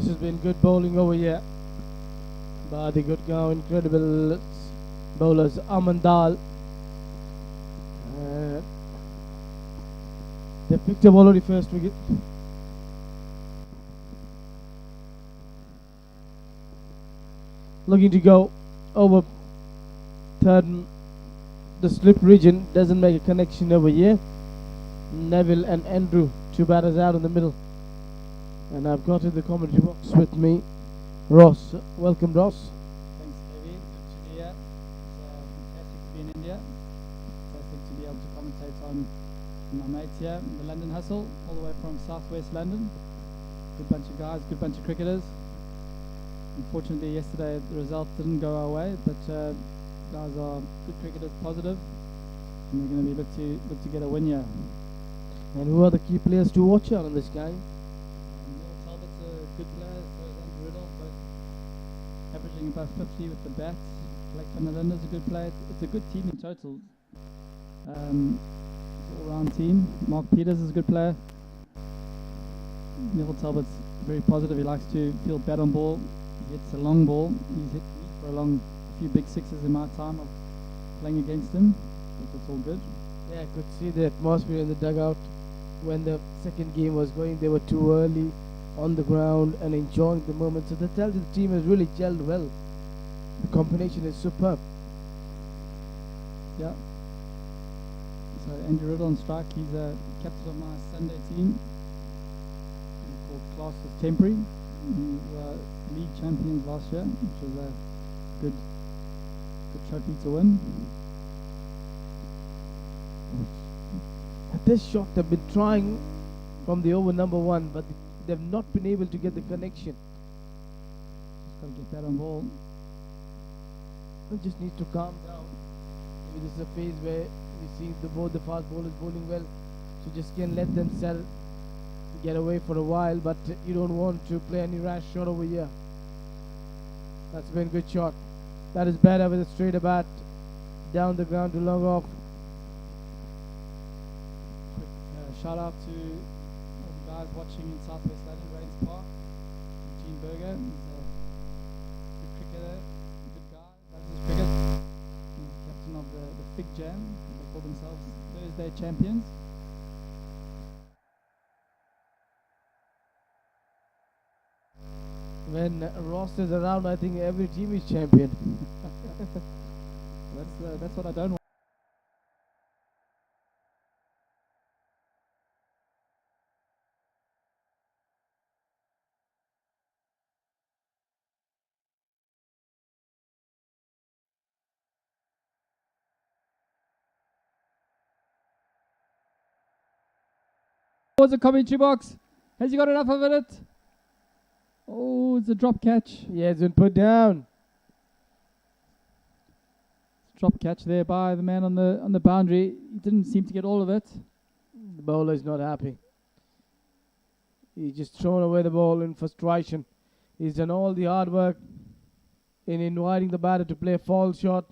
This has been good bowling over here by the Gurgaon incredible bowlers Amandal. They picked up already first wicket. Looking to go over third. The slip region doesn't make a connection over here. Neville and Andrew, two batters out in the middle. And I've got in the commentary box with me Ross. Welcome, Ross. Thanks, Davey. Good to be here. It's fantastic to be in India. Fantastic to be able to commentate on my mates here, the London Hustle, all the way from southwest London. Good bunch of guys, good bunch of cricketers. Unfortunately, yesterday the result didn't go our way, but guys are good cricketers, positive, and we're going to be look to get a win here. And who are the key players to watch out in this game? Neil Talbot's a good player, so is Andrew Riddle, both averaging about 50 with the bat. Blake van der Linden's a good player. It's a good team in total. All-round team. Mark Peters is a good player. Neil Talbot's very positive. He likes to feel bat on ball. He hits a long ball. He's hit me for a few big sixes in my time of playing against him. But it's all good. Yeah, I could see the atmosphere in the dugout when the second game was going. They were too early on the ground and enjoying the moment. So the Telton team has really gelled well. The combination is superb. Yeah. So Andrew Riddle on strike. He's a captain of my Sunday team. Called Class is Temporary. We were league champions last year, which was a good trophy to win. At this shot, they've been trying from the over number one, but they've not been able to get the connection. Just got to get that on ball. They just need to calm down. Maybe this is a phase where we see both the fast bowlers bowling well, so just can let them get away for a while, but you don't want to play any rash shot over here. That's been a good shot. That is better with a straight bat down the ground to long off. Quick shout out to all the guys watching in Southwest London, Rains Park. Gene Berger, he's a good cricketer, good guy, loves his cricket. He's captain of the Fig Jam. They call themselves Thursday champions. When Ross is around, I think every team is champion. That's what I don't want. Towards the commentary box. Has he got enough of it? Oh, it's a drop catch. Yeah, it's been put down. Drop catch there by the man on the boundary. He didn't seem to get all of it. The bowler is not happy. He's just thrown away the ball in frustration. He's done all the hard work in inviting the batter to play a false shot,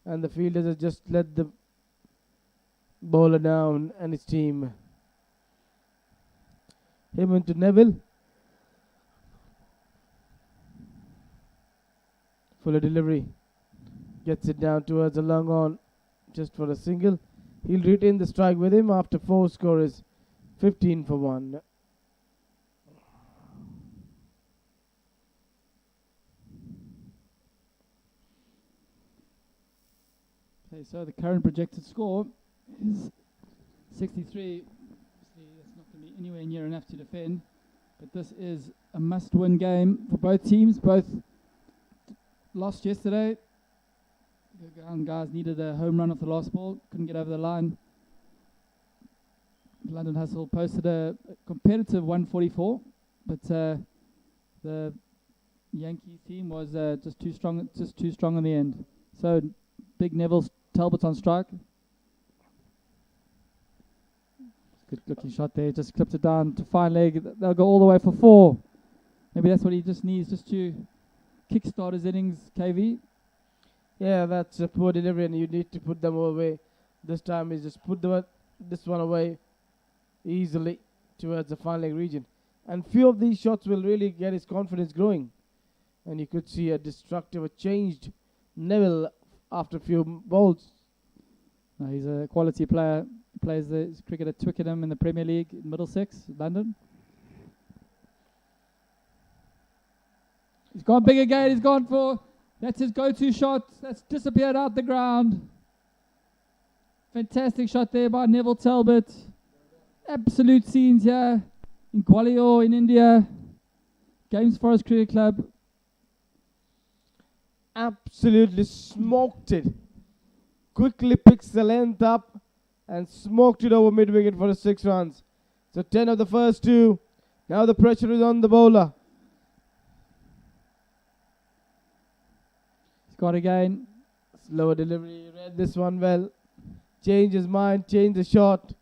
and the fielders have just let the bowler down and his team. Him into Neville. Fuller delivery. Gets it down towards the long on just for a single. He'll retain the strike with him after 4 scorers. 15 for 1. Okay, so the current projected score is 63. Obviously, that's not going to be anywhere near enough to defend. But this is a must-win game for both teams. Both lost yesterday. The Gurgaon guys needed a home run off the last ball. Couldn't get over the line. London Hustle posted a competitive 144, but the Yankees team was just too strong in the end. So big Neville Talbot on strike. Good looking shot there. Just clipped it down to fine leg. They'll go all the way for 4. Maybe that's what he just needs, just to kickstart his innings. KV. Yeah, that's a poor delivery, and you need to put them away. This time is just put this one away easily towards the fine leg region. And few of these shots will really get his confidence growing. And you could see a destructive, a changed Neville after a few balls. No, he's a quality player. Plays the cricket at Twickenham in the Premier League in Middlesex, London. He's gone big again. He's gone for... That's his go-to shot. That's disappeared out the ground. Fantastic shot there by Neville Talbot. Absolute scenes here in Gwalior in India. Games Forest Cricket Club. Absolutely smoked it. Quickly picks the length up and smoked it over mid-wicket for 6 runs. So 10 of the first 2. Now the pressure is on the bowler. Scott again. Slower delivery. Read this one well. Change his mind, change the shot,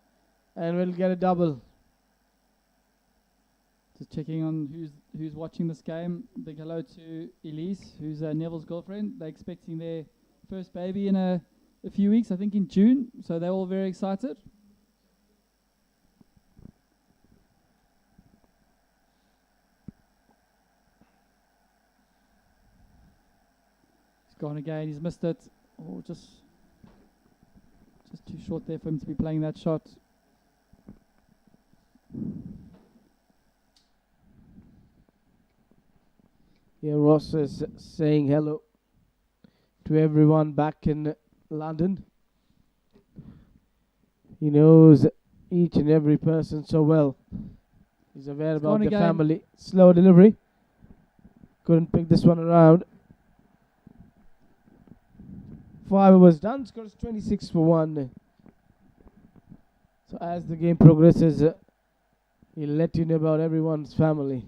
and we'll get a double. Just checking on who's watching this game. Big hello to Elise, who's Neville's girlfriend. They're expecting their first baby in a few weeks, I think in June. So they're all very excited. He's gone again. He's missed it. Oh, just too short there for him to be playing that shot. Yeah, Ross is saying hello to everyone back in London. He knows each and every person so well. He's aware about the family. Slow delivery. Couldn't pick this one around. 5 overs done. Scores 26 for 1. So as the game progresses, he'll let you know about everyone's family.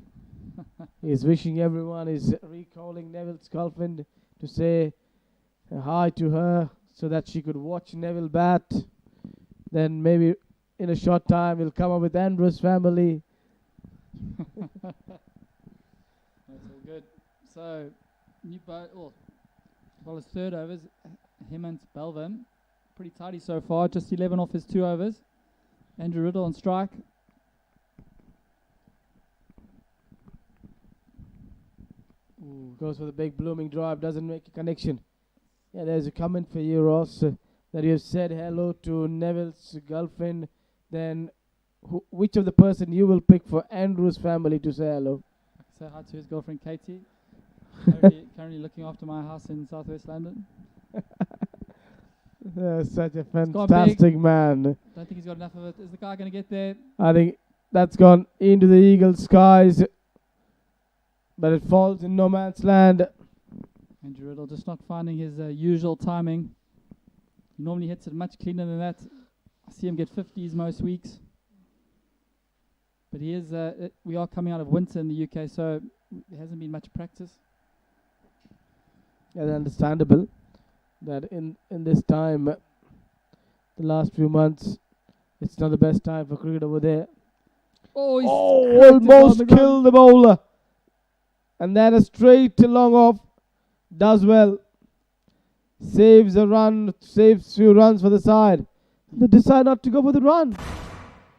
He's wishing everyone, is recalling Neville's girlfriend to say hi to her so that she could watch Neville bat. Then maybe in a short time he'll come up with Andrew's family. That's all good. So, new his third overs, Hemant Belvin. Pretty tidy so far, just 11 off his 2 overs. Andrew Riddle on strike. Ooh, goes for the big blooming drive, doesn't make a connection. Yeah, there's a comment for you, Ross, that you have said hello to Neville's girlfriend. Then which of the person you will pick for Andrew's family to say hello? I can say hi to his girlfriend Katie. Currently looking after my house in southwest London. Such a fantastic man. Don't think he's got enough of it. Is the guy going to get there? I think that's gone into the Eagles' skies, but it falls in no man's land. Andrew Riddle just not finding his usual timing. He normally hits it much cleaner than that. I see him get 50s most weeks. But he is. We are coming out of winter in the UK, so there hasn't been much practice. It's understandable that in this time, the last few months, it's not the best time for cricket over there. Oh, he's almost killed the bowler. And then a straight long off. Does well. Saves a run, saves few runs for the side. They decide not to go for the run.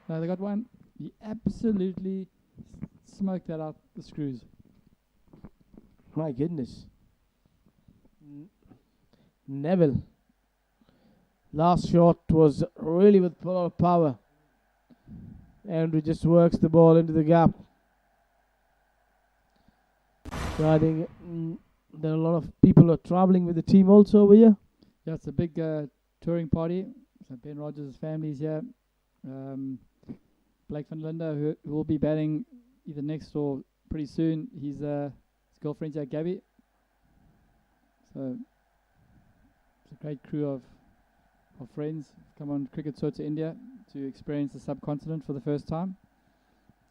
No, they got one. He absolutely smoked that out the screws. My goodness. Neville. Last shot was really with a lot of power. Andrew just works the ball into the gap. So I think there are a lot of people who are travelling with the team also over here. Yeah, it's a big touring party. So Ben Rogers' family is here. Blake van Linde, who will be batting either next or pretty soon. His girlfriend's here, Gabby. So it's a great crew of friends come on cricket tour to India to experience the subcontinent for the first time.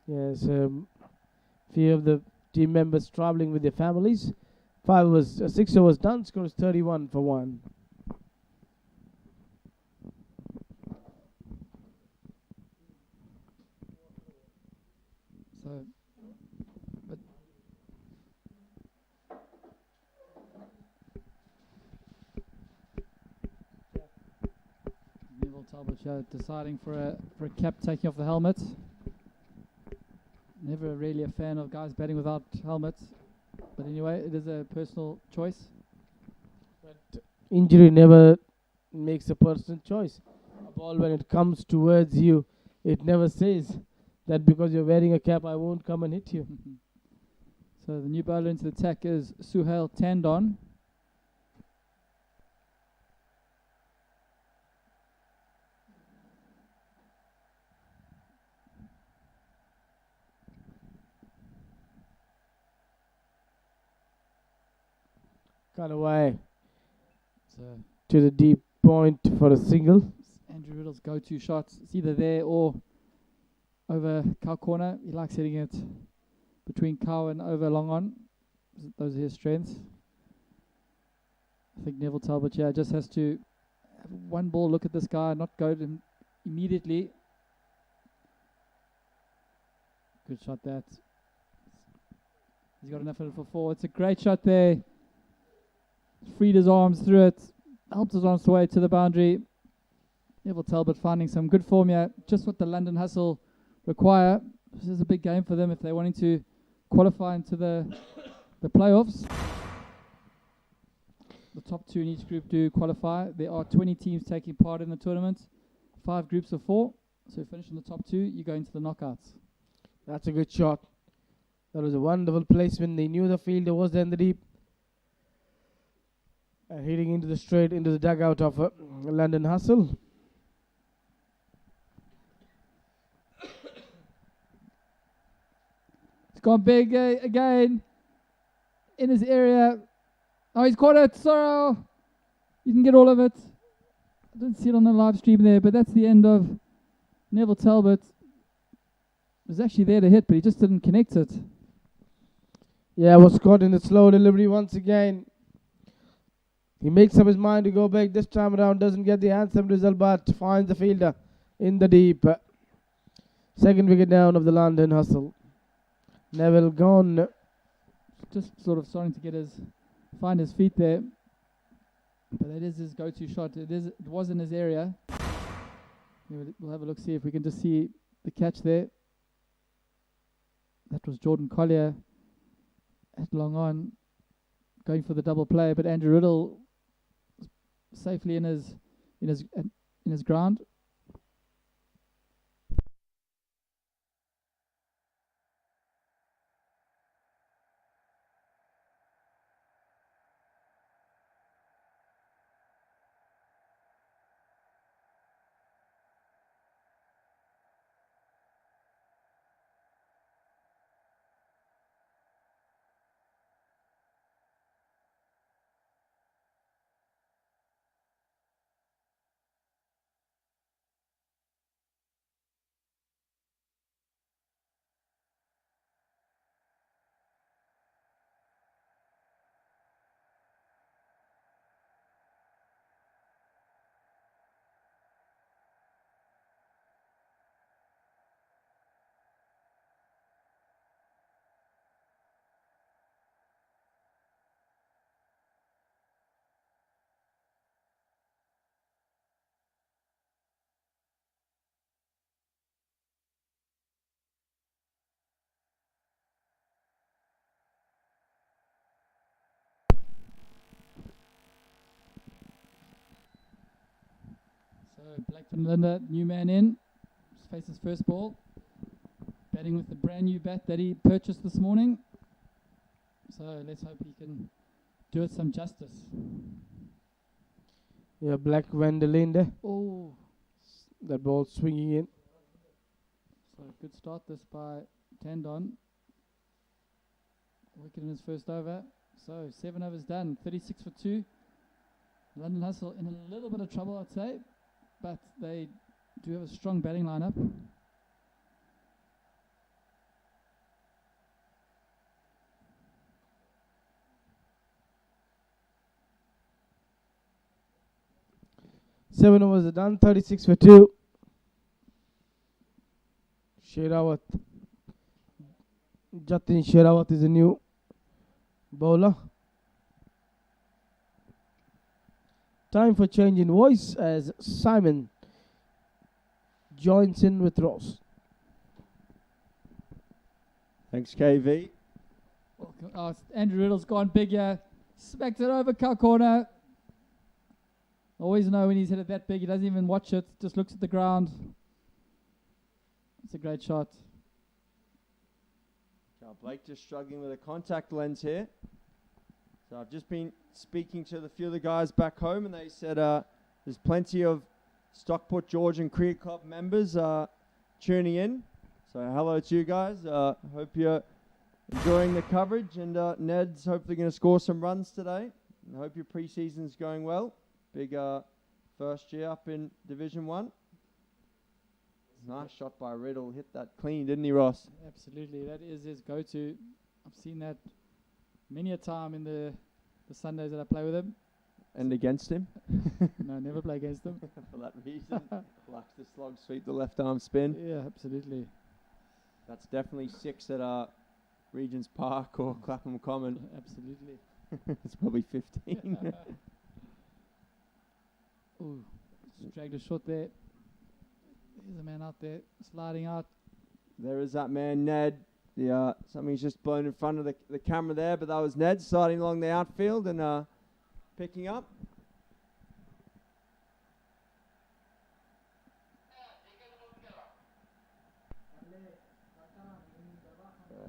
Yes, few of the team members travelling with their families. 6 overs done, scores 31 for 1. So, but Neville Talbot deciding for a cap, taking off the helmet. Never really a fan of guys batting without helmets. But anyway, it is a personal choice. But injury never makes a personal choice. A ball, when it comes towards you, it never says that because you're wearing a cap, I won't come and hit you. So the new bowler into the attack is Suhail Tandon. Cut away So to the deep point for a single. Andrew Riddle's go-to shot. It's either there or over cow corner. He likes hitting it between cow and over long on. Those are his strengths. I think Neville Talbot, just has to have one ball look at this guy, not go to him immediately. Good shot that. He's got enough in it for 4. It's a great shot there. Freed his arms through it. Helped his arms way to the boundary. Neville Talbot finding some good form here. Just what the London Hustle require. This is a big game for them if they're wanting to qualify into the playoffs. The top 2 in each group do qualify. There are 20 teams taking part in the tournament. 5 groups of 4. So finish in the top 2, you go into the knockouts. That's a good shot. That was a wonderful placement. They knew the fielder was there in the deep. And hitting into the straight into the dugout of London Hustle. It's gone big again in his area. Oh, he's caught it. Sorrow. You can get all of it. I didn't see it on the live stream there, but that's the end of Neville Talbot. Was actually there to hit, but he just didn't connect it. Yeah, was caught in the slow delivery once again. He makes up his mind to go back this time around. Doesn't get the handsome result, but finds the fielder in the deep. Second wicket down of the London Hustle. Neville gone. Just sort of starting to find his feet there. But that is his go-to shot. It was in his area. We'll have a look, see if we can just see the catch there. That was Jordan Collier at long on, going for the double play. But Andrew Riddle safely in his ground. So Blake van Linde, new man in, faces first ball, batting with the brand new bat that he purchased this morning. So let's hope he can do it some justice. Yeah, Black van der Linde. Oh, That ball swinging in. so good start this by Tandon. Wicket in his first over. So 7 overs done, 36 for 2. London Hustle in a little bit of trouble, I'd say, but they do have a strong batting lineup. Seven overs are done, 36 for 2. Sherawat. Jatin Sherawat is a new bowler. Time for change in voice as Simon joins in with Ross. Thanks, KV. Oh, Andrew Riddle's gone big here. Smacked it over cow corner. Always know when he's hit it that big. He doesn't even watch it. Just looks at the ground. It's a great shot. Blake just struggling with a contact lens here. So I've just been speaking to the few of the guys back home, and they said there's plenty of Stockport Georgian Cricket Club members tuning in. So hello to you guys. Hope you're enjoying the coverage, and Ned's hopefully going to score some runs today. And I hope your pre-season's going well. Big first year up in Division 1. Nice shot by Riddle. Hit that clean, didn't he, Ross? Absolutely. That is his go-to. I've seen that many a time in the Sundays that I play with him. And against him? No, never play against him. For that reason. Likes the slog sweep, the left arm spin. Yeah, absolutely. That's definitely 6 at Regent's Park or Clapham Common. Absolutely. It's probably 15. Ooh, just dragged a shot there. There's a man out there sliding out. There is that man, Ned. Something's just blown in front of the camera there, but that was Ned sliding along the outfield and picking up.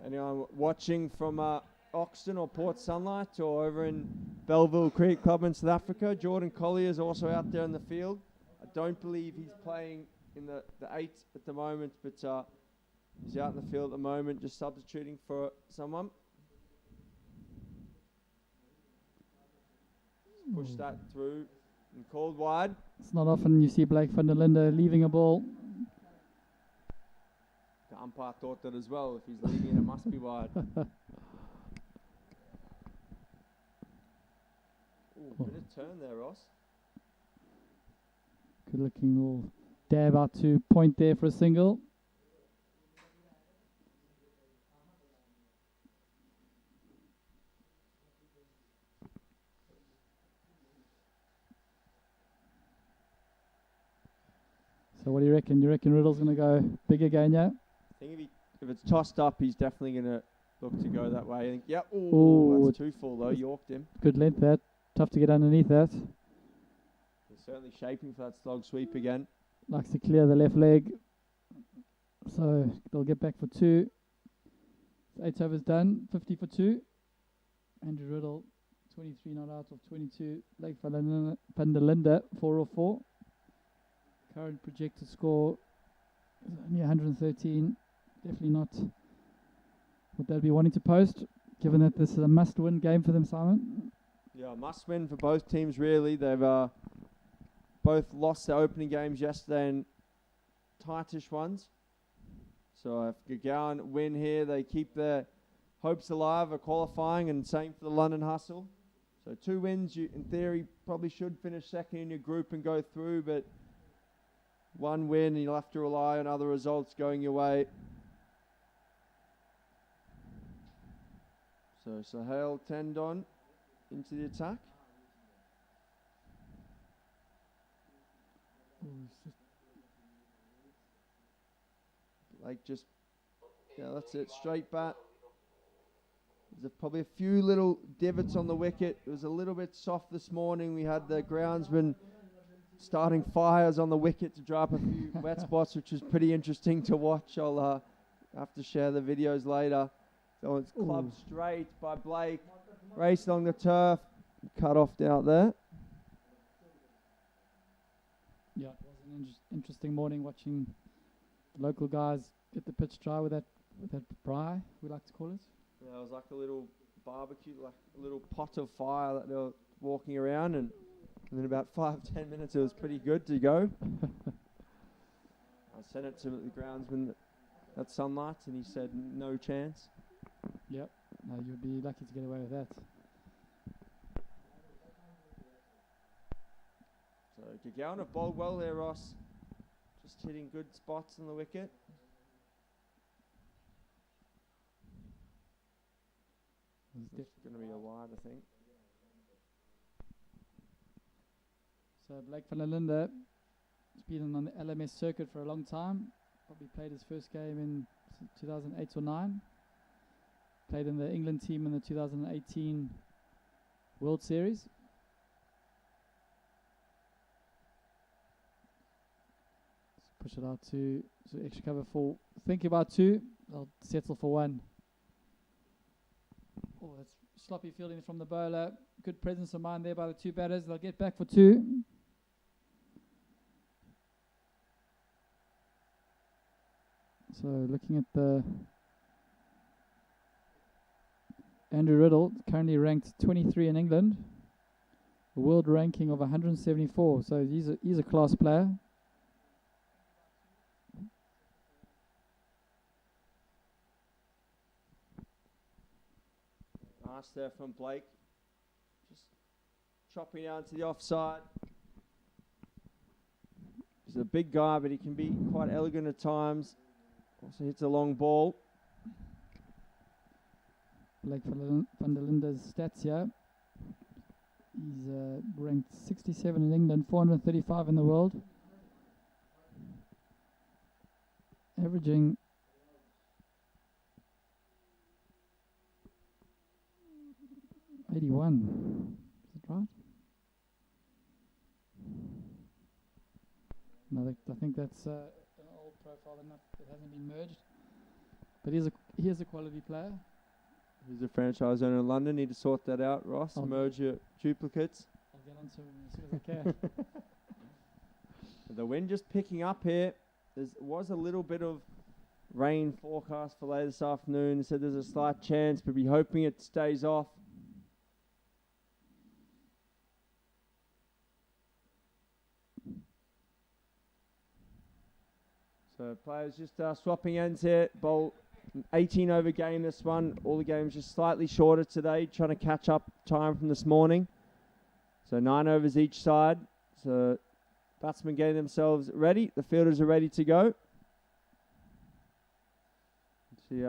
Anyone watching from Oxton or Port Sunlight or over in Belleville Cricket Club in South Africa, Jordan Collier is also out there in the field. I don't believe he's playing in the 8 at the moment, but he's out in the field at the moment, just substituting for someone. Push that through and called wide. It's not often you see Blake van der Linde leaving a ball. The umpire thought that as well. If he's leaving it, it must be wide. Ooh, bit of turn there, Ross. Good looking little dab out to point there for a single. So what do you reckon? You reckon Riddle's going to go big again, yeah? I think if it's tossed up, he's definitely going to look to go that way. I think, yeah, Ooh, that's too full though. Yorked him. Good length that. Tough to get underneath that. He's certainly shaping for that slog sweep again. Likes to clear the left leg. So they'll get back for 2. 8 overs done. 50 for 2. Andrew Riddle, 23 not out of 22. Blake van der Linde, 4 of 4. Current projected score is only 113. Definitely not what they'd be wanting to post, given that this is a must-win game for them, Simon. Yeah, must win for both teams, really. They've both lost their opening games yesterday and tightish ones. So if Gurgaon win here, they keep their hopes alive of qualifying, and same for the London Hustle. So 2 wins, you in theory probably should finish second in your group and go through, but 1 win and you'll have to rely on other results going your way. So Sahel Tendon into the attack. Like just, yeah, that's it, straight bat. There's probably a few little divots on the wicket. It was a little bit soft this morning. We had the groundsman starting fires on the wicket to dry up a few wet spots, which was pretty interesting to watch. I'll have to share the videos later. So it's clubbed straight by Blake. Race along the turf. Cut off out there. Yeah, it was an interesting morning watching the local guys get the pitch dry with that braai, we like to call it. Yeah, it was like a little barbecue, like a little pot of fire that they were walking around, and in about 5-10 minutes it was pretty good to go. I sent it to the groundsman at Sunlight, and he said no chance. Yep, no, you'd be lucky to get away with that. So Gurgaon have bowled well there, Ross. Just hitting good spots on the wicket. It's going to be a wide, I think. So Blake van der Linde has been on the LMS circuit for a long time. Probably played his first game in 2008 or 9. Played in the England team in the 2018 World Series. Let's push it out to extra cover for. Think about 2. I'll settle for 1. Oh, that's sloppy fielding from the bowler. Good presence of mind there by the 2 batters. They'll get back for 2. So looking at the Andrew Riddle, currently ranked 23 in England, a world ranking of 174. So he's a class player. Nice there from Blake. Just chopping down to the offside. He's a big guy, but he can be quite elegant at times. Also hits a long ball. Blake van der Linde's stats here. He's ranked 67 in England, 435 in the world. Averaging 81. Is that right? No, I think that's an old profile enough. It hasn't been merged. But he is a quality player. He's a franchise owner in London. Need to sort that out, Ross. Merge your duplicates. I'll get onto him as soon as I can. The wind just picking up here. There was a little bit of rain forecast for later this afternoon. They said there's a slight chance, but we're hoping it stays off. So players just swapping ends here. Bowl 18 over game this one. All the games just slightly shorter today, trying to catch up time from this morning. So 9 overs each side. So batsmen getting themselves ready. The fielders are ready to go. See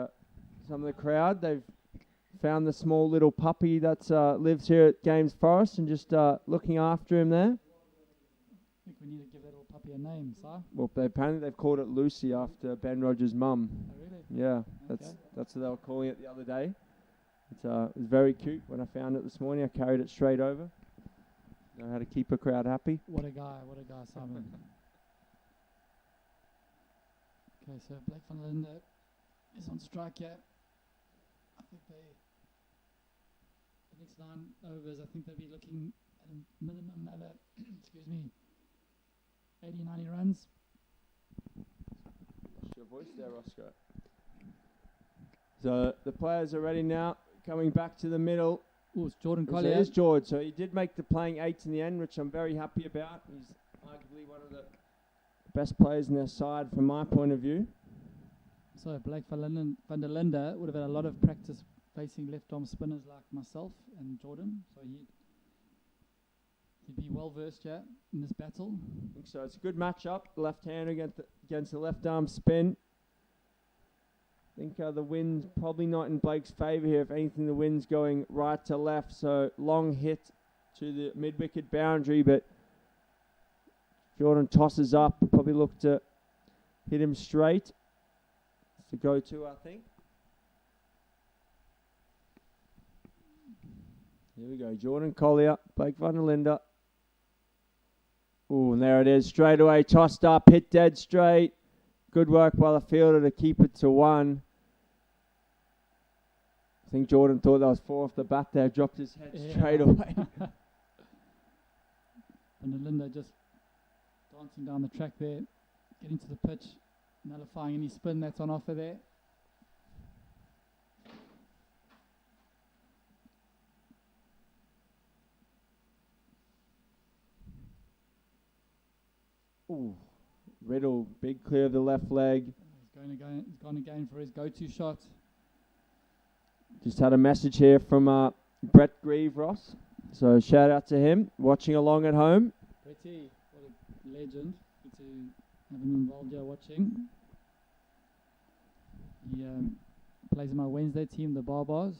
some of the crowd. They've found the small little puppy that lives here at Games Forest and just looking after him there. I think we need to give that little puppy a name, Si. Well, apparently they've called it Lucy after Ben Rogers' mum. Oh, really? Yeah, Okay. that's what they were calling it the other day. It was very cute when I found it this morning. I carried it straight over. Know how to keep a crowd happy. What a guy, Simon. Okay, so Blake van der Linde is on strike here. I think the next 9 overs, I think they'll be looking at a minimum another, 80, 90 runs. Lost your voice there, Roscoe. So the players are ready now, coming back to the middle. Oh, it's Jordan So Collier. it is George. So he did make the playing 8 in the end, which I'm very happy about. He's arguably one of the best players in their side from my point of view. So Blake van der Linde would have had a lot of practice facing left-arm spinners like myself and Jordan. So he'd be well versed here in this battle. I think so. It's a good matchup. Left-hander against the left-arm spin. I think the wind's probably not in Blake's favour here. If anything, the wind's going right to left. So long hit to the mid-wicket boundary, but Jordan tosses up. Probably look to hit him straight. It's the go-to, I think. Here we go. Jordan Collier, Blake van der Linde. Oh, and there it is. Straight away, tossed up, hit dead straight. Good work by the fielder to keep it to 1. I think Jordan thought that was 4 off the bat there. Dropped his head straight away. And the Linde just dancing down the track there, getting to the pitch, nullifying any spin that's on offer there. Ooh, Riddle, big clear of the left leg. He's gone again for his go-to shot. Just had a message here from Brett Grieve, Ross. So shout out to him, watching along at home. Pretty, what a legend. Good to have him involved here watching. He plays in my Wednesday team, the Barbars.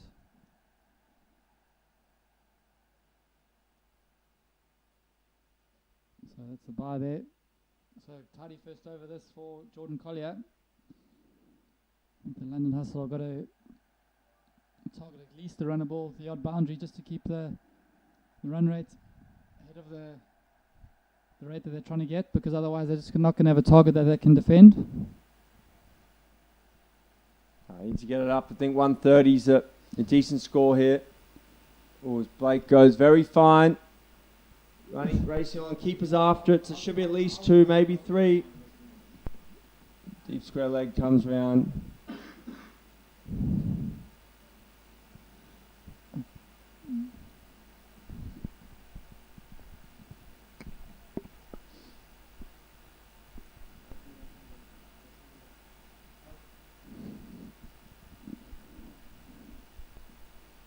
So that's the bar there. So tidy first over this for Jordan Collier. I think the London Hustle have got to target at least the runner ball, the odd boundary, just to keep the run rate ahead of the rate that they're trying to get, because otherwise they're just not going to have a target that they can defend. I need to get it up. I think 130 is a decent score here. Oh, Blake goes very fine. Racing on, keepers after it, so it should be at least 2, maybe 3. Deep square leg comes round.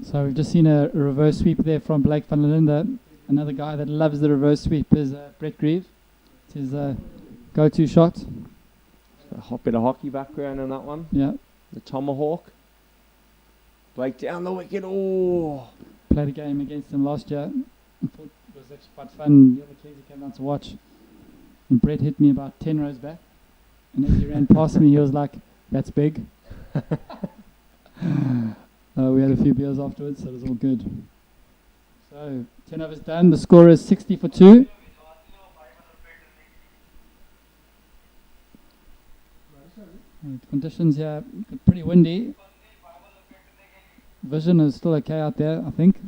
So we've just seen a reverse sweep there from Blake van der Linde. Another guy that loves the reverse sweep is Brett Grieve. It's his go-to shot. A bit of hockey background on that one. Yeah. The tomahawk. Blake down the wicket. Oh! Played a game against him last year. I thought it was actually quite fun. The other kids came down to watch. And Brett hit me about 10 rows back. And as he ran past me, he was like, "That's big." We had a few beers afterwards, so it was all good. So 10 overs done. The score is 60 for 2. Conditions here pretty windy. Vision is still okay out there, I think.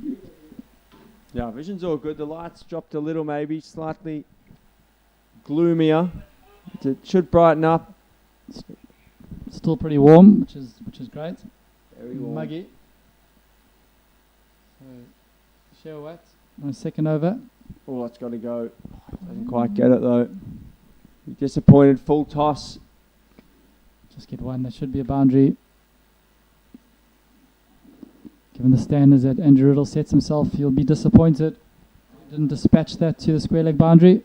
Yeah, vision's all good. The lights dropped a little, maybe slightly gloomier. It should brighten up. Still pretty warm, which is great. Very warm. Muggy. So, share what? On a second over. Oh, that's got to go. Doesn't quite get it though. Disappointed. Full toss. Just get one. There should be a boundary. Given the standards that Andrew Riddle sets himself, he'll be disappointed. Didn't dispatch that to the square leg boundary.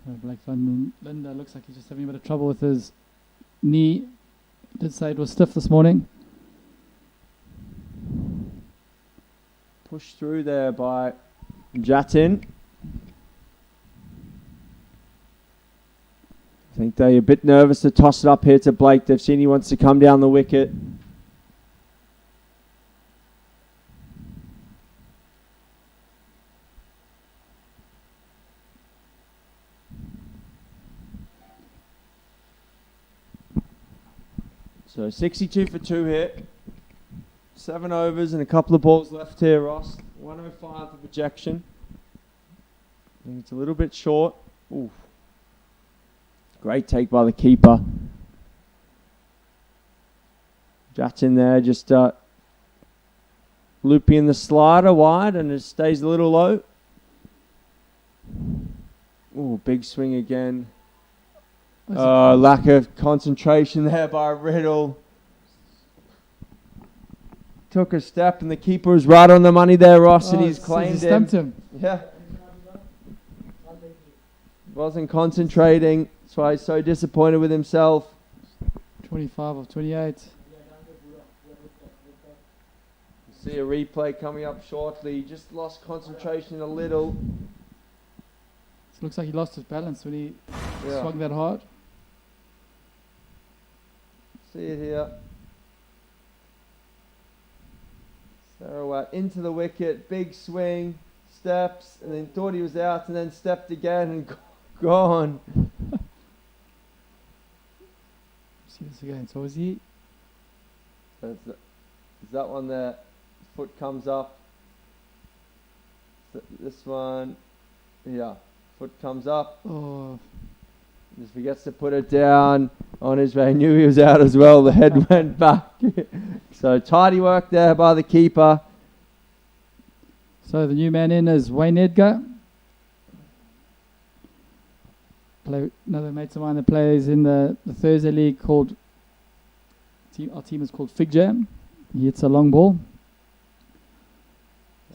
So Blake van der Linde looks like he's just having a bit of trouble with his knee. Did say it was stiff this morning. Pushed through there by Jatin. I think they're a bit nervous to toss it up here to Blake. They've seen he wants to come down the wicket. So 62 for 2 here. 7 overs and a couple of balls left here, Ross. 105 of ejection. I think it's a little bit short. Oof. Great take by the keeper. Jatin there, just looping the slider wide, and it stays a little low. Ooh, big swing again. Lack of concentration there by Riddle. Took a step, and the keeper was right on the money there, Ross, and he's claimed he stumped him. Yeah. Wasn't concentrating. That's why he's so disappointed with himself. 25 of 28. See a replay coming up shortly. Just lost concentration a little. It looks like he lost his balance when he swung that hard. See it here. Sarawat into the wicket, big swing, steps, and then thought he was out, and then stepped again and gone. See this again. So is he? Is that one there? Foot comes up. This one, yeah, foot comes up. Oh. Just forgets to put it down on his way. Knew he was out as well. The head went back. So tidy work there by the keeper. So the new man in is Wayne Edgar. Another mate of mine that plays in the Thursday league called. Our team is called Fig Jam. He hits a long ball.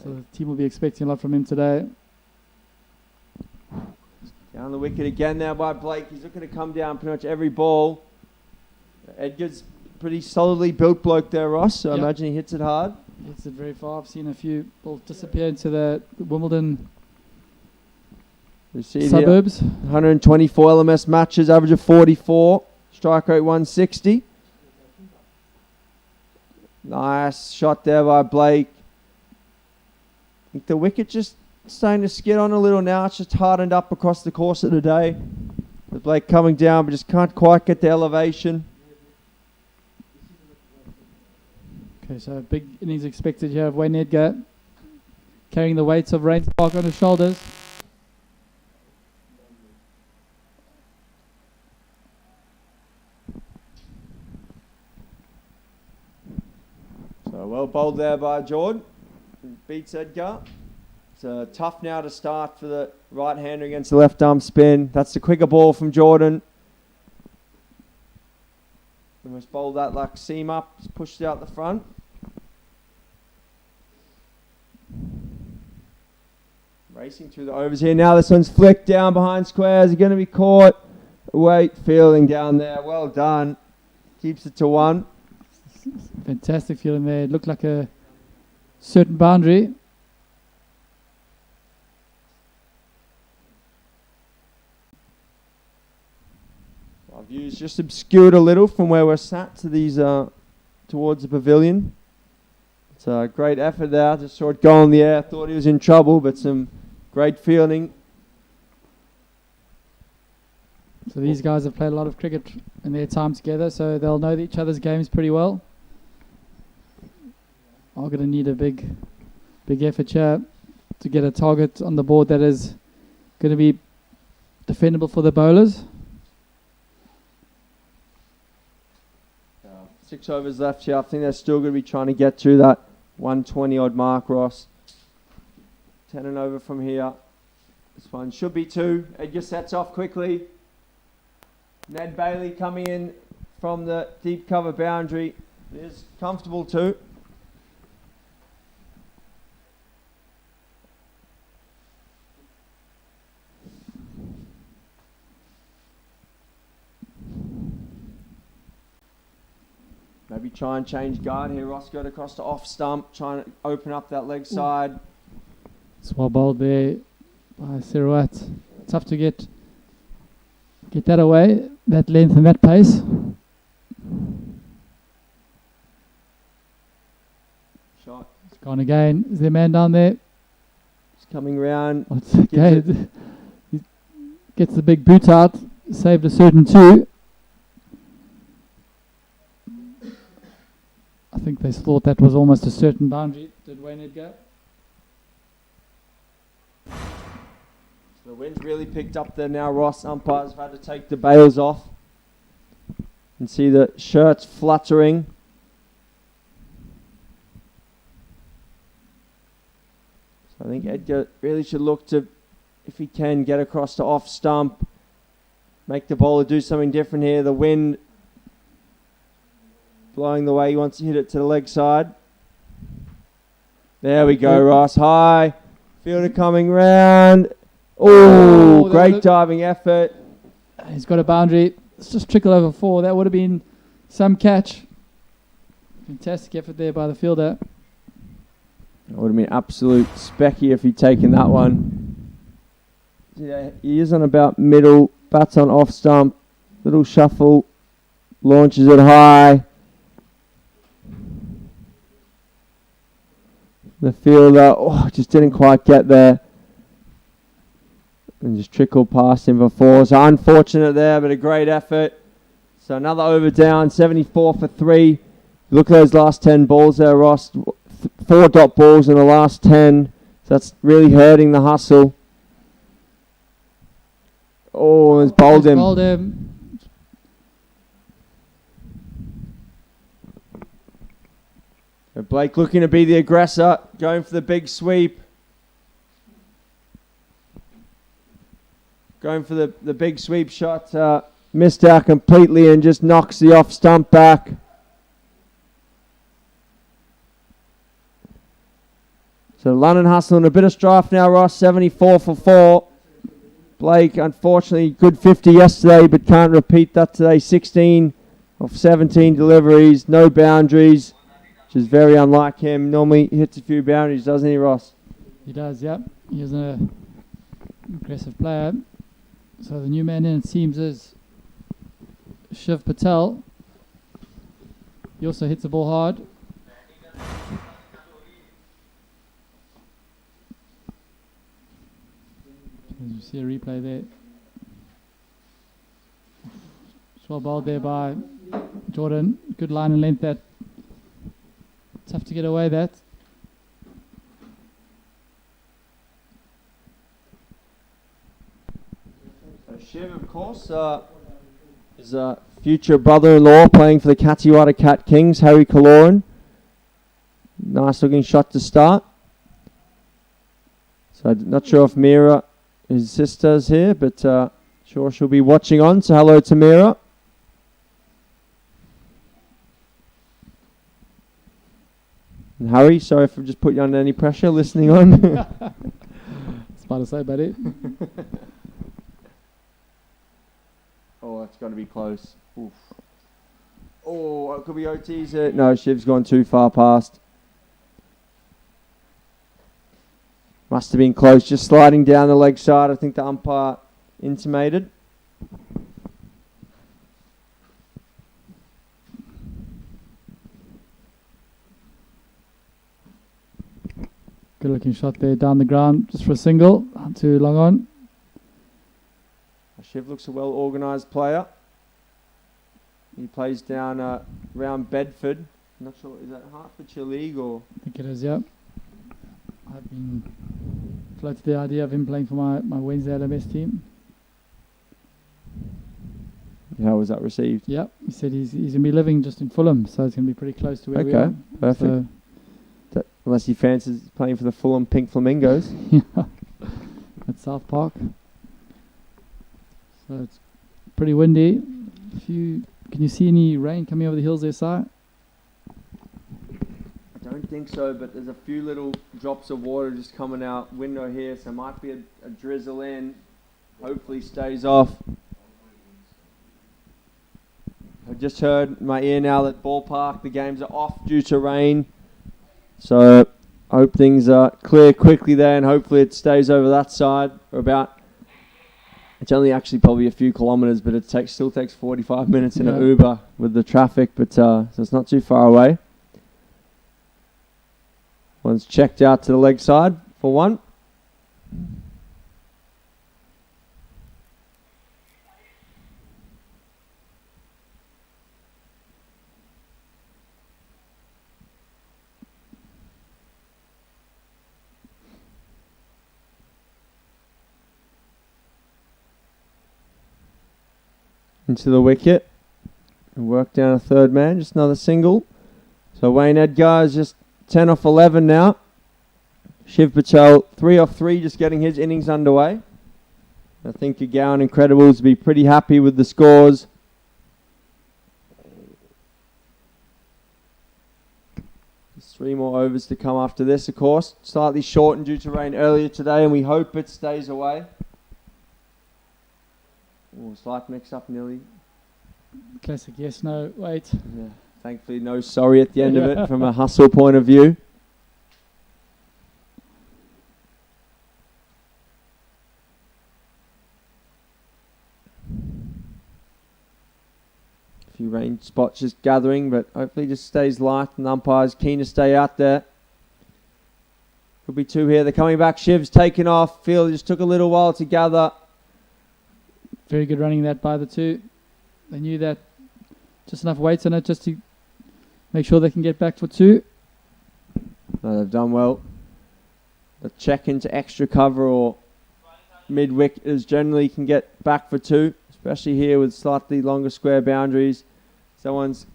So the team will be expecting a lot from him today. Down the wicket again now by Blake. He's looking to come down pretty much every ball. Edgar's pretty solidly built bloke there, Ross, so I imagine he hits it hard. Hits it very far. I've seen a few balls disappear into the Wimbledon You see Suburbs. 124 LMS matches, average of 44, strike rate 160. Nice shot there by Blake. I think the wicket just starting to skid on a little now. It's just hardened up across the course of the day. The Blake coming down, but just can't quite get the elevation. Okay, so big innings expected here of Wayne Edgar, carrying the weights of Rain Spark on his shoulders. So well bowled there by Jordan. Beats Edgar. It's tough now to start for the right-hander against the left-arm spin. That's the quicker ball from Jordan. Almost bowled that like seam up, just pushed it out the front. Racing through the overs here now. This one's flicked down behind square. Is he going to be caught? Wait, fielding down there. Well done. Keeps it to 1. Fantastic feeling there. It looked like a certain boundary. Our view's just obscured a little from where we're sat to these towards the pavilion. It's a great effort there. Just saw it go in the air. Thought he was in trouble, but some great fielding. So these guys have played a lot of cricket in their time together, so they'll know each other's games pretty well. I'm going to need a big effort here to get a target on the board that is going to be defendable for the bowlers. 6 overs left here. I think they're still going to be trying to get to that 120 odd mark, Ross. 10 and over from here. This one should be 2. Edgar sets off quickly. Ned Bailey coming in from the deep cover boundary. It is comfortable too. Maybe try and change guard here. Ross got across to off stump, trying to open up that leg side. It's well bowled there by Sirouat. Tough to get that away, that length and that pace. Shot. It's gone again. Is there a man down there? It's coming round. Oh, it's okay. He gets the big boot out. Saved a certain 2. I think they thought that was almost a certain boundary. Did Wayne Edgar? The wind's really picked up there now, Ross. Umpires have had to take the bails off. And see the shirts fluttering. So I think Edgar really should look to, if he can, get across to off stump. Make the bowler do something different here. The wind blowing the way he wants to hit it to the leg side. There we go, Ross. High. Fielder coming round. Oh, great diving effort. He's got a boundary. It's just trickle over 4. That would have been some catch. Fantastic effort there by the fielder. That would have been absolute specky if he'd taken that one. Yeah, he is on about middle. Bats on off stump. Little shuffle. Launches it high. The fielder just didn't quite get there. And just trickled past him for 4. So unfortunate there, but a great effort. So another over down, 74 for 3. Look at those last 10 balls there, Ross. 4 dot balls in the last 10. So that's really hurting the hustle. Oh, it's bowled him. Bowled him. So Blake looking to be the aggressor, going for the big sweep. Going for the big sweep shot, missed out completely and just knocks the off stump back. So London hustling a bit of strife now, Ross, 74 for 4. Blake, unfortunately, good 50 yesterday, but can't repeat that today. 16 of 17 deliveries, no boundaries, which is very unlike him. Normally he hits a few boundaries, doesn't he, Ross? He does, yep. He has a aggressive player. So the new man in, it seems, is Shiv Patel. He also hits the ball hard. As you see a replay there. It's well bowled there by Jordan. Good line and length that. Tough to get away that. Shiv, of course, is a future brother-in-law playing for the Katiwata Cat Kings, Harry Kaloran. Nice looking shot to start. So I'm not sure if Mira, his sister, is here, but sure she'll be watching on. So hello to Mira. And Harry, sorry if I've just put you under any pressure listening on. It's fun to say, buddy. Oh, that's got to be close. Oof. Oh, it could be OTs. No, Shiv's gone too far past. Must have been close. Just sliding down the leg side. I think the umpire intimated. Good looking shot there down the ground just for a single. Not too long on. Shiv looks a well-organised player. He plays down around Bedford. I'm not sure, is that Hertfordshire League or? I think it is, yeah. I've been floated the idea of him playing for my Wednesday LMS team. How was that received? Yep, he said he's going to be living just in Fulham, so it's going to be pretty close to where we are. Okay, perfect. So Unless he fancies playing for the Fulham Pink Flamingos. at South Park. So it's pretty windy. Can you see any rain coming over the hills there, Si? I don't think so, but there's a few little drops of water just coming out window here, so it might be a drizzle in. Hopefully stays off. I just heard in my ear now that ballpark, the games are off due to rain. So I hope things clear quickly there, and hopefully it stays over that side. It's only actually probably a few kilometres, but it still takes 45 minutes in an Uber with the traffic, but so it's not too far away. One's checked out to the leg side for one. Into the wicket and work down a third man, just another single. So Wayne Edgar is just 10 off 11 now. Shiv Patel 3 off 3, just getting his innings underway. I think Gurgaon Incredibles will be pretty happy with the scores. There's 3 more overs to come after this, of course. Slightly shortened due to rain earlier today, and we hope it stays away. Oh, slight mix-up nearly. Classic yes, no, wait. Yeah, thankfully no sorry at the end of it from a hustle point of view. A few rain spots just gathering, but hopefully just stays light and the umpire's keen to stay out there. Could be 2 here. They're coming back. Shiv's taken off. Field just took a little while to gather. Very good running that by the 2. They knew that just enough weight on it just to make sure they can get back for 2. No, they've done well. A check into extra cover or mid-wicketers generally can get back for 2, especially here with slightly longer square boundaries. Someone's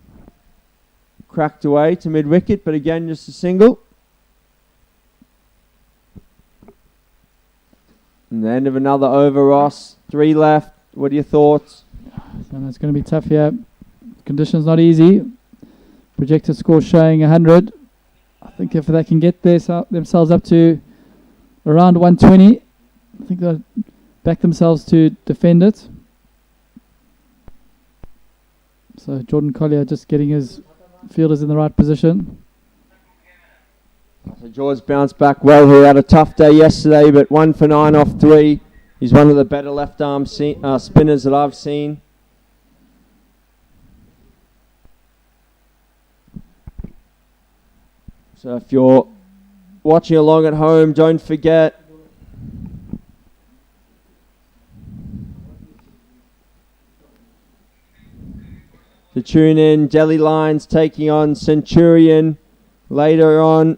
cracked away to mid-wicket, but again, just a single. And the end of another over, Ross. 3 left. What are your thoughts? And it's going to be tough here. Conditions not easy. Projected score showing 100. I think if they can get themselves up to around 120, I think they'll back themselves to defend it. So Jordan Collier just getting his fielders in the right position. So George bounced back well. He had a tough day yesterday, but 1 for 9 off 3. He's one of the better left arm spinners that I've seen. So if you're watching along at home, don't forget to tune in. Delhi Lions taking on Centurion later on.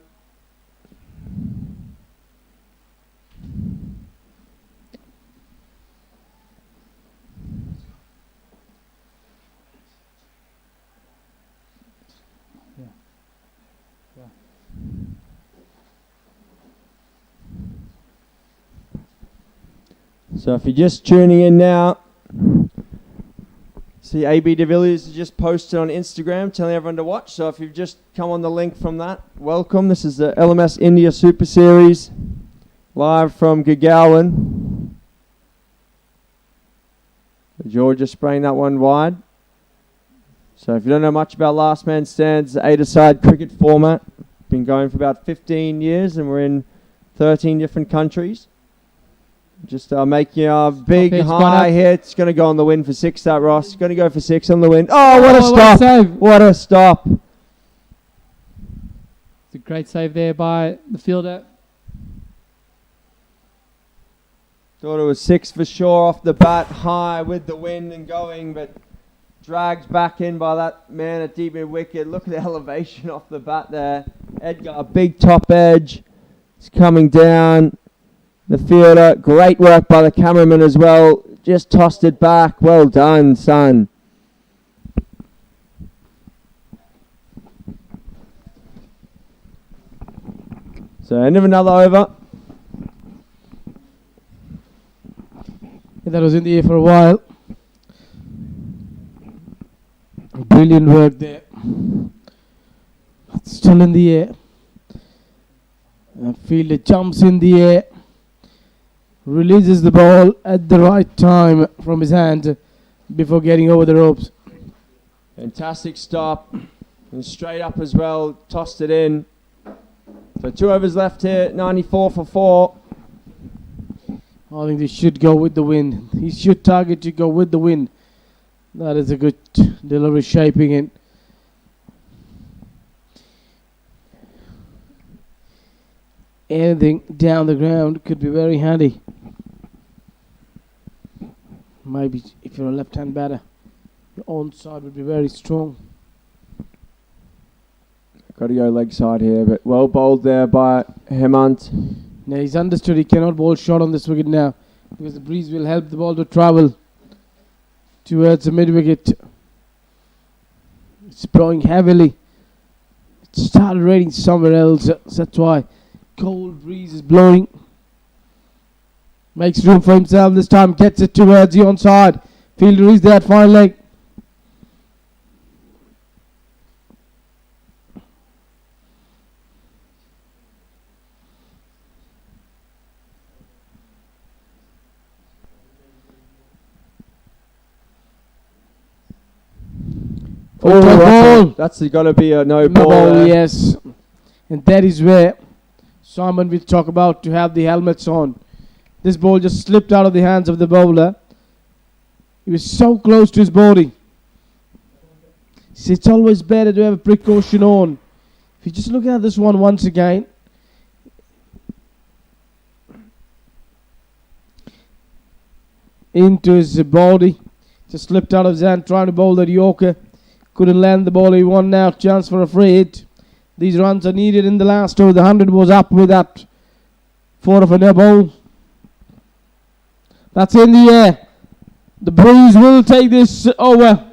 So if you're just tuning in now, see AB de Villiers has just posted on Instagram telling everyone to watch. So if you've just come on the link from that, welcome. This is the LMS India Super Series live from Gurgaon. George just spraying that one wide. So if you don't know much about Last Man Stands, the 8-a-side cricket format. Been going for about 15 years and we're in 13 different countries. Just making a big high hit. It's going to go on the win for 6, that Ross. Going to go for 6 on the win. Oh, what a stop. What a stop. It's a great save there by the fielder. Thought it was 6 for sure off the bat. High with the wind and going, but dragged back in by that man at deep mid wicket. Look at the elevation off the bat there. Edgar, a big top edge. It's coming down. The fielder, great work by the cameraman as well. Just tossed it back. Well done, son. So end of another over. That was in the air for a while. Brilliant work there. Still in the air. Fielder jumps in the air. Releases the ball at the right time from his hand before getting over the ropes. Fantastic stop. And straight up as well. Tossed it in. So 2 overs left here. 94 for 4. I think they should go with the win. He should target to go with the win. That is a good delivery shaping in. Anything down the ground could be very handy. Maybe if you're a left-hand batter, your own side would be very strong. Got to go leg side here, but well bowled there by Hemant. Now he's understood he cannot bowl short on this wicket now because the breeze will help the ball to travel towards the mid-wicket. It's blowing heavily. It started raining somewhere else, so that's why cold breeze is blowing. Makes room for himself this time, gets it towards the onside. Fielder is there at fine leg. That's got to be a no No ball. ball, yes. And that is where Simon will talk about to have the helmets on. This ball just slipped out of the hands of the bowler. He was so close to his body. See, it's always better to have a precaution on. If you just look at this one once again. Into his body. Just slipped out of his hand trying to bowl that Yorker. Couldn't land the ball. He won now. Chance for a free hit. These runs are needed in the last over. The 100 was up with that 4 of a no ball. That's in the air. The breeze will take this over.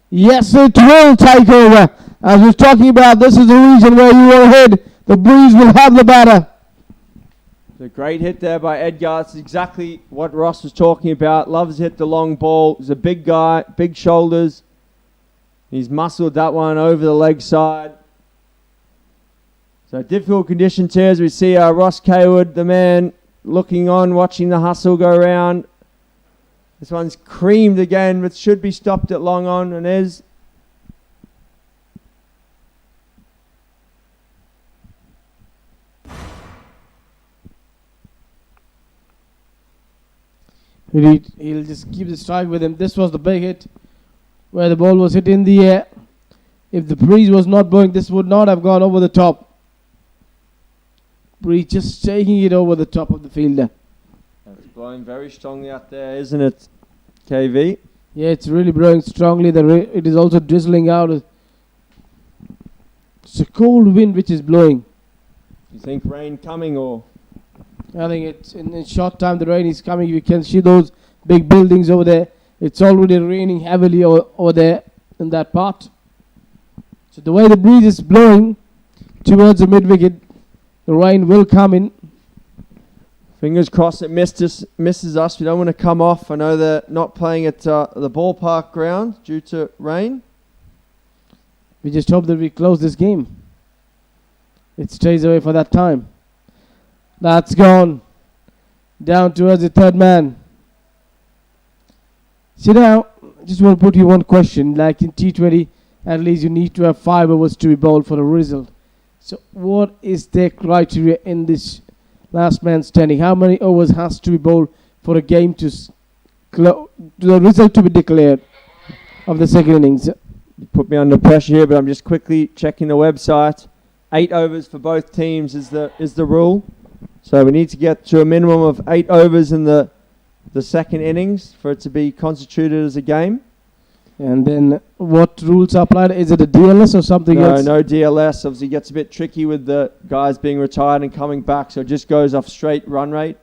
Yes, it will take over. As we were talking about, this is the region where you are ahead. The breeze will have the batter. A great hit there by Edgar. It's exactly what Ross was talking about. Loves to hit the long ball. He's a big guy, big shoulders. He's muscled that one over the leg side. So difficult conditions here as we see Ross Kaywood, the man, looking on, watching the hustle go around. This one's creamed again, but should be stopped at long on, and is. He'll just keep the strike with him. This was the big hit where the ball was hit in the air. If the breeze was not blowing, this would not have gone over the top. Breeze just taking it over the top of the fielder. It's blowing very strongly out there, isn't it, KV? Yeah, it's really blowing strongly. It is also drizzling out. It's a cold wind which is blowing. You think rain coming or? I think it's in a short time the rain is coming. You can see those big buildings over there. It's already raining heavily over there in that part. So the way the breeze is blowing towards the mid-wicket, the rain will come in. Fingers crossed it misses us. We don't want to come off. I know they're not playing at the ballpark ground due to rain. We just hope that we close this game. It stays away for that time. That's gone. Down towards the third man. See now, I just want to put you one question. Like in T20, at least you need to have 5 overs to be bowled for a result. So what is the criteria in this last man standing? How many overs has to be bowled for a game to the result to be declared of the second innings? You put me under pressure here, but I'm just quickly checking the website. 8 overs for both teams is the rule. So we need to get to a minimum of 8 overs in the second innings for it to be constituted as a game. And then what rules are applied? Is it a DLS or something else? No DLS. Obviously, it gets a bit tricky with the guys being retired and coming back, so it just goes off straight run rate.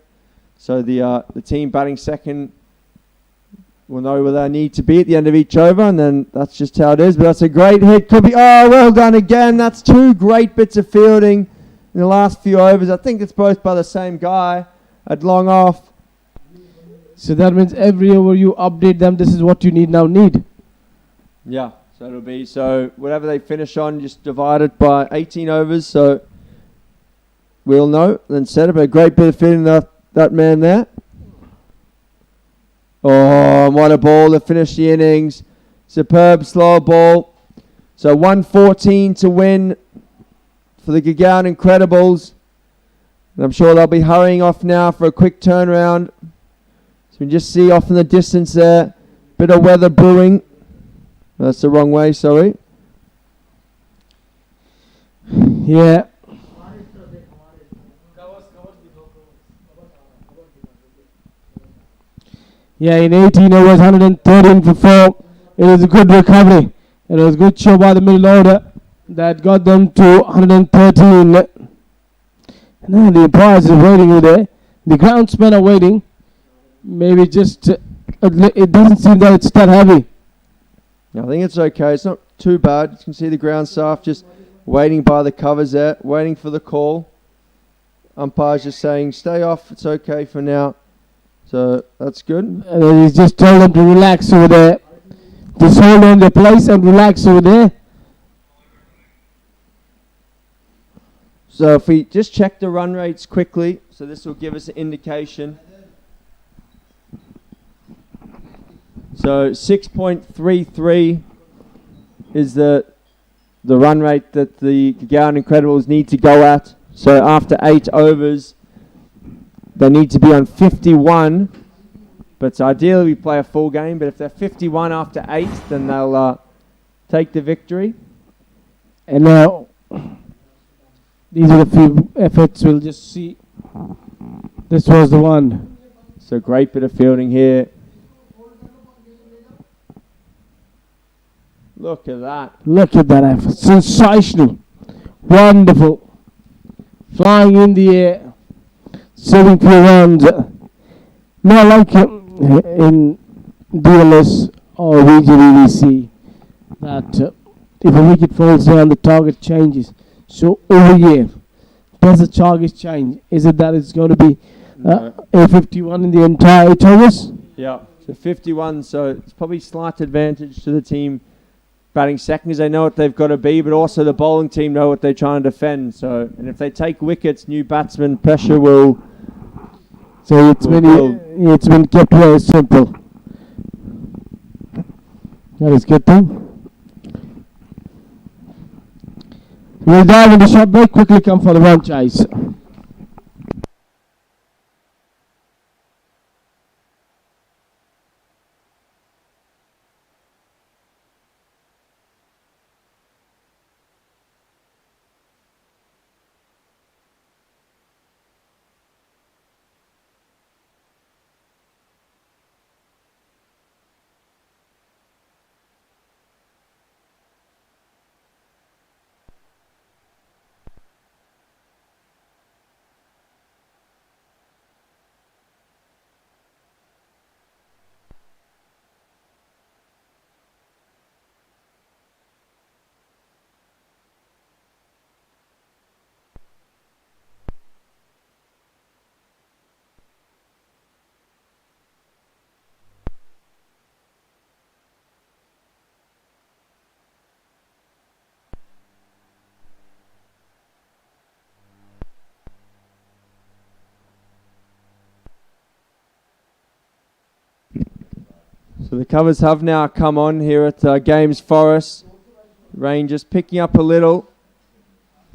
So the team batting second will know where they need to be at the end of each over, and then that's just how it is. But that's a great hit. Could be, oh, well done again. That's 2 great bits of fielding in the last few overs. I think it's both by the same guy at long off. So that means every over you update them, this is what you need. Yeah, so it'll be, so whatever they finish on, just divide it by 18 overs, so we'll know. Then set up a great bit of fielding that man there. Oh, what a ball to finish the innings. Superb slow ball. So 114 to win for the Gurgaon Incredibles. And I'm sure they'll be hurrying off now for a quick turnaround. So we can just see off in the distance there, bit of weather brewing. That's the wrong way, sorry. Yeah. Yeah, in 18 overs, 113 for 4. It was a good recovery. It was a good show by the middle order that got them to 113. Now the umpires are waiting over there. The groundsmen are waiting. Maybe just, it doesn't seem that it's that heavy. I think it's okay. It's not too bad. You can see the ground staff just waiting by the covers there, waiting for the call. Umpire's just saying, stay off. It's okay for now. So that's good. And then he's just told them to relax over there. Just hold on their place and relax over there. So if we just check the run rates quickly, so this will give us an indication. So 6.33 is the run rate that the Gurgaon Incredibles need to go at. So after 8 overs, they need to be on 51. But ideally we play a full game. But if they're 51 after 8, then they'll take the victory. And now, these are the few efforts. We'll just see. This was the one. So great bit of fielding here. Look at that. Look at that effort. Sensational. Wonderful. Flying in the air. Saving few runs. Not like in DLS or VGVC that if a wicket falls down, the target changes. So over here, does the target change? Is it that it's going to be a 51 in the entire 8 overs? Yeah. So 51. So it's probably slight advantage to the team batting second because they know what they've got to be, but also the bowling team know what they're trying to defend. So, and if they take wickets, new batsman pressure will. So it's been kept very simple. That is good thing. We'll dive into short break. Quickly come for the franchise. So the covers have now come on here at Games Forest. Rain just picking up a little.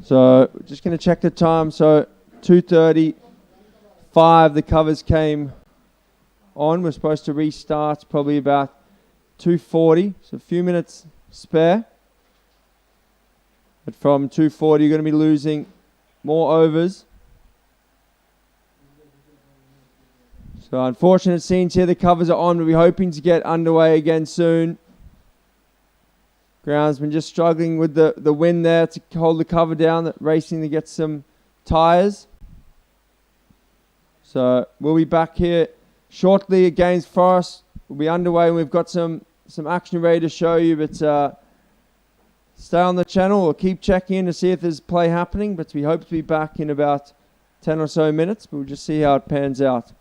So just going to check the time. So 2:35 the covers came on. We're supposed to restart probably about 2:40. So a few minutes spare. But from 2:40 you're going to be losing more overs. So unfortunate scenes here. The covers are on. We'll be hoping to get underway again soon. Groundsman just struggling with the wind there to hold the cover down, racing to get some tyres. So we'll be back here shortly at Games Forest. We'll be underway and we've got some action ready to show you, but stay on the channel or keep checking in to see if there's play happening, but we hope to be back in about 10 or so minutes, but we'll just see how it pans out.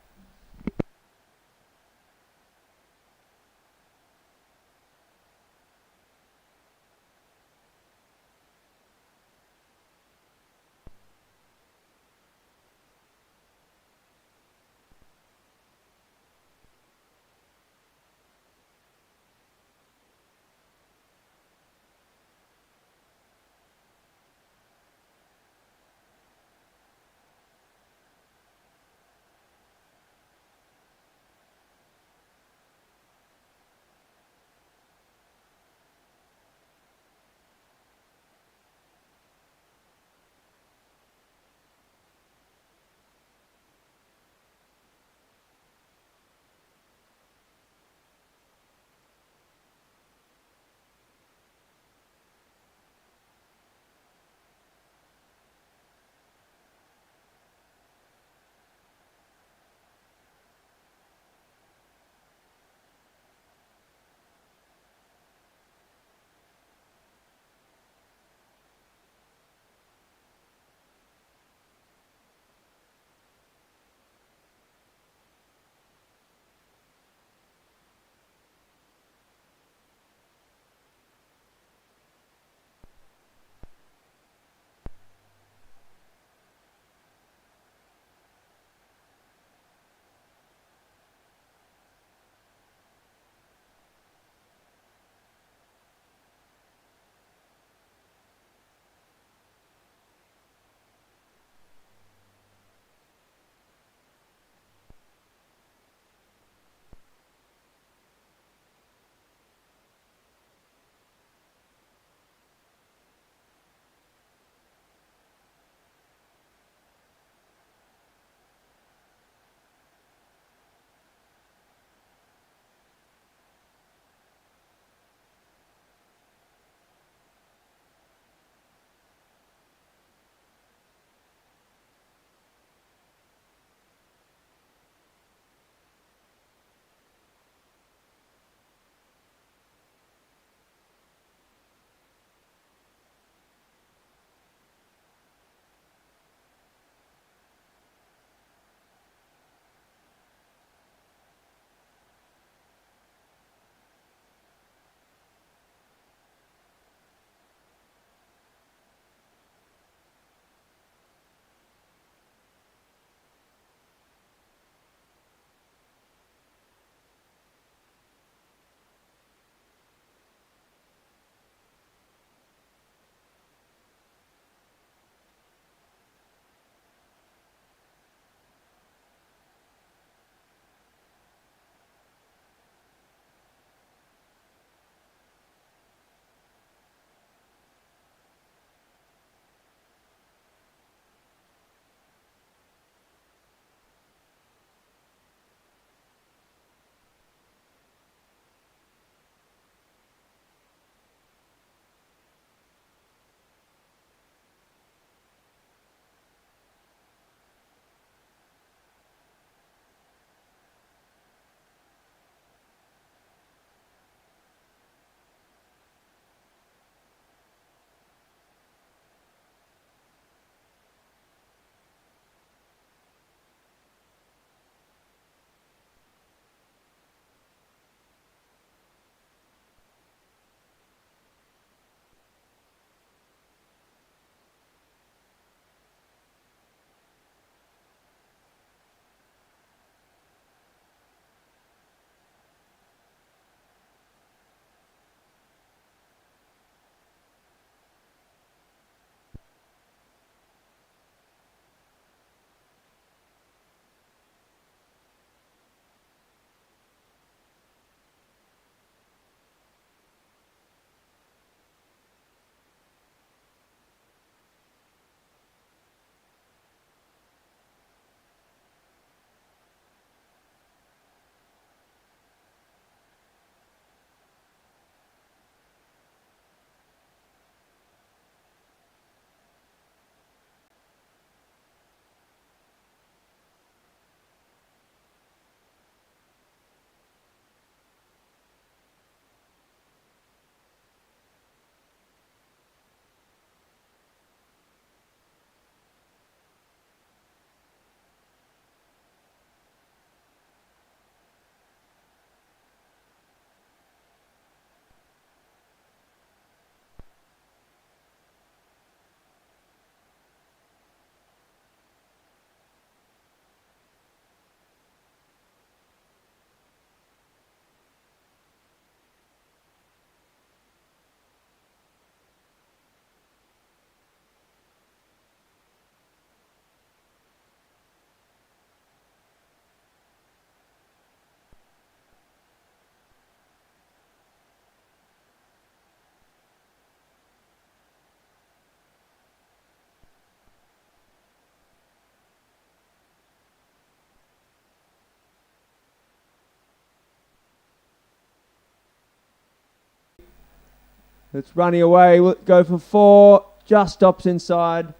It's running away. We'll go for 4. Just stops inside.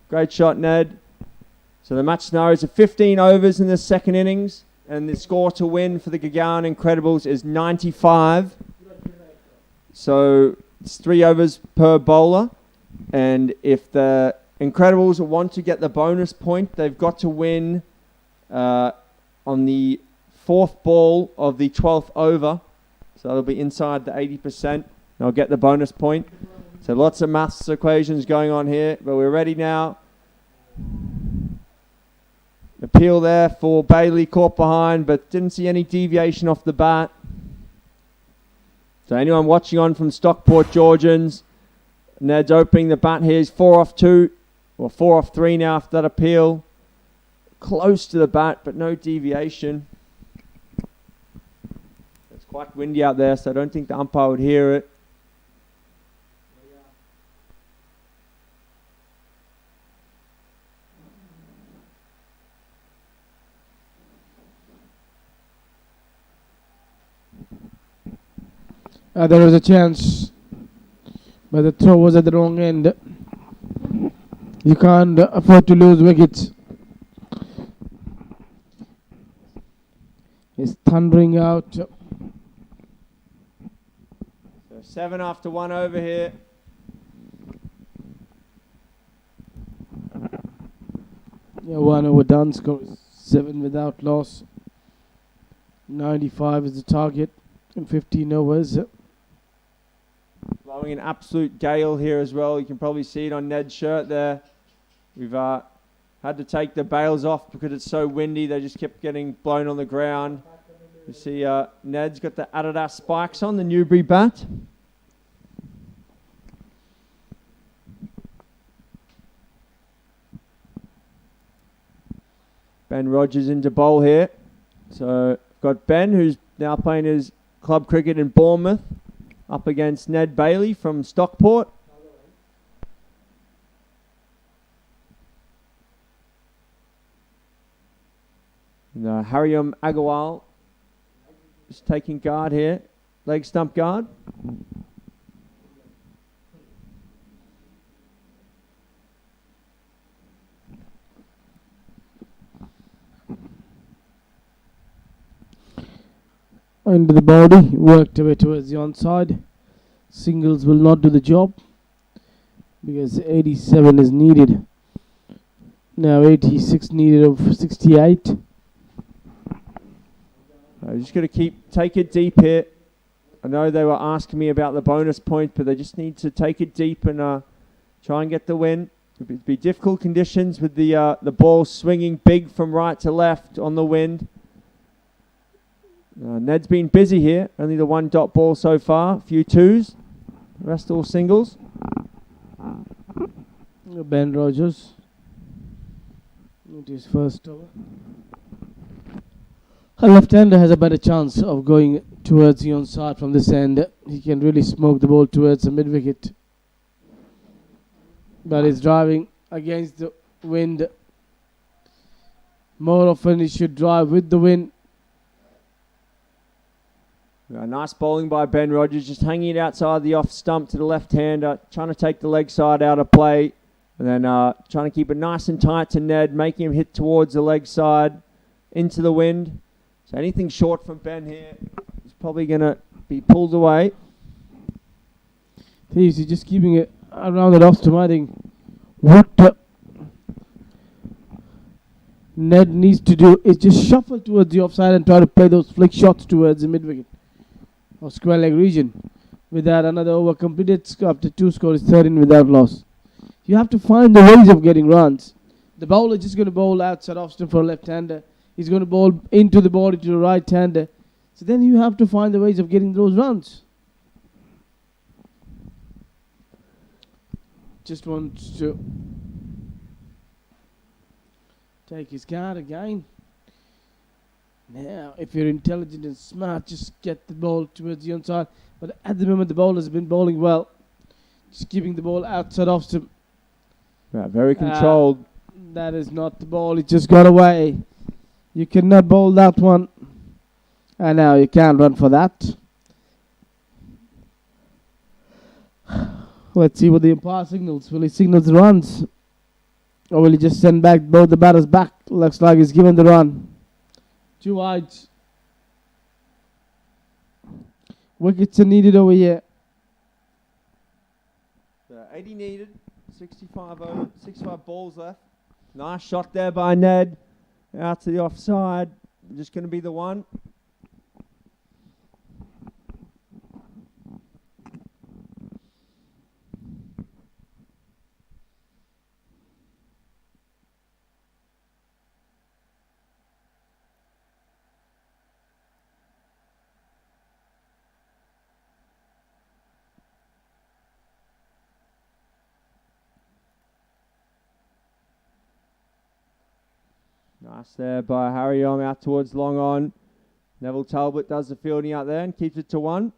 Great shot, Ned. So the match scenario is 15 overs in the second innings. And the score to win for the Gurgaon Incredibles is 95. So it's 3 overs per bowler. And if the Incredibles want to get the bonus point, they've got to win on the 4th ball of the 12th over. So they'll be inside the 80%. They'll get the bonus point. So lots of maths equations going on here, but we're ready now. Appeal there for Bailey, caught behind, but didn't see any deviation off the bat. So anyone watching on from Stockport Georgians, Ned's opening the bat here. He's 4 off 2, or 4 off 3 now after that appeal. Close to the bat, but no deviation. It's quite windy out there, so I don't think the umpire would hear it. There was a chance, but the throw was at the wrong end. You can't afford to lose wickets. It's thundering out. So 7 after 1 over here. Yeah, 1 over done. Score is 7 without loss. 95 is the target in 15 overs. Blowing an absolute gale here as well. You can probably see it on Ned's shirt there. We've had to take the bails off because it's so windy. They just kept getting blown on the ground. You see Ned's got the Adidas spikes on, the Newbury bat. Ben Rogers into bowl here. So got Ben, who's now playing his club cricket in Bournemouth, up against Ned Bailey from Stockport. And Hariam Agarwal is taking guard here. Leg stump guard. Into the body, worked away towards the onside. Singles will not do the job because 87 is needed. Now 86 needed of 68. Just got to take it deep here. I know they were asking me about the bonus point, but they just need to take it deep and try and get the win. It'll be difficult conditions with the ball swinging big from right to left on the wind. Ned's been busy here. Only the 1 dot ball so far. A few 2s. The rest all singles. Ben Rogers. It is first over. A left-hander has a better chance of going towards the onside from this end. He can really smoke the ball towards the mid-wicket. But he's driving against the wind. More often he should drive with the wind. Nice bowling by Ben Rogers, just hanging it outside the off stump to the left-hander, trying to take the leg side out of play, and then trying to keep it nice and tight to Ned, making him hit towards the leg side into the wind. So anything short from Ben here is probably going to be pulled away. He's just keeping it around the off stump. I think what Ned needs to do is just shuffle towards the offside and try to play those flick shots towards the mid-wicket or square leg region. With that, another over completed. After 2 score is 13 without loss. You have to find the ways of getting runs. The bowler is just going to bowl outside off stump for a left-hander. He's going to bowl into the body to the right-hander. So then you have to find the ways of getting those runs. Just wants to take his card again. Now, if you're intelligent and smart, just get the ball towards the onside. But at the moment, the bowler has been bowling well. Just keeping the ball outside off stump. Yeah, very controlled. That is not the ball. It just got away. You cannot bowl that one. And now you can't run for that. Let's see what the umpire signals. Will he signal the runs? Or will he just send back both the batters back? Looks like he's given the run. 2 wides. Wickets are needed over here. 80 needed, 65 balls left. Nice shot there by Ned. Out to the offside. Just going to be the one. Nice there by Harry Yong out towards long on. Neville Talbot does the fielding out there and keeps it to 1.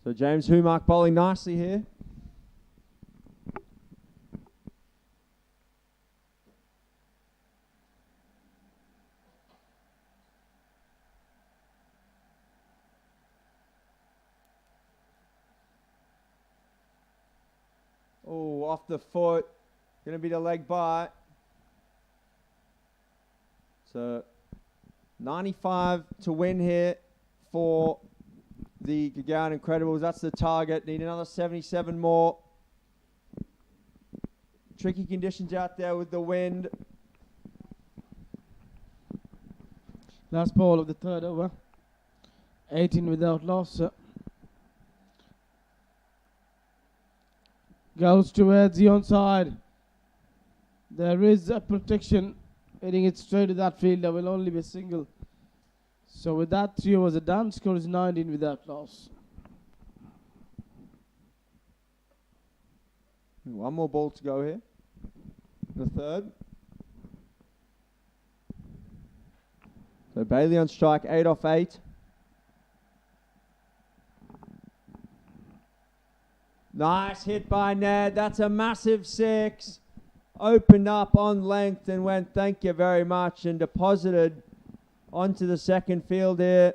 So James Humark bowling nicely here. Oh, off the foot. Going to be the leg by. So 95 to win here for the Gurgaon Incredibles. That's the target. Need another 77 more. Tricky conditions out there with the wind. Last ball of the third over. 18 without loss. Goes towards the onside. There is a protection. Hitting it straight to that field, there will only be a single. So with that, 3 overs are done. Score is 19 without loss. One more ball to go here. The third. So Bailey on strike, 8 off 8. Nice hit by Ned. That's a massive 6. Opened up on length and went thank you very much and deposited onto the second field here.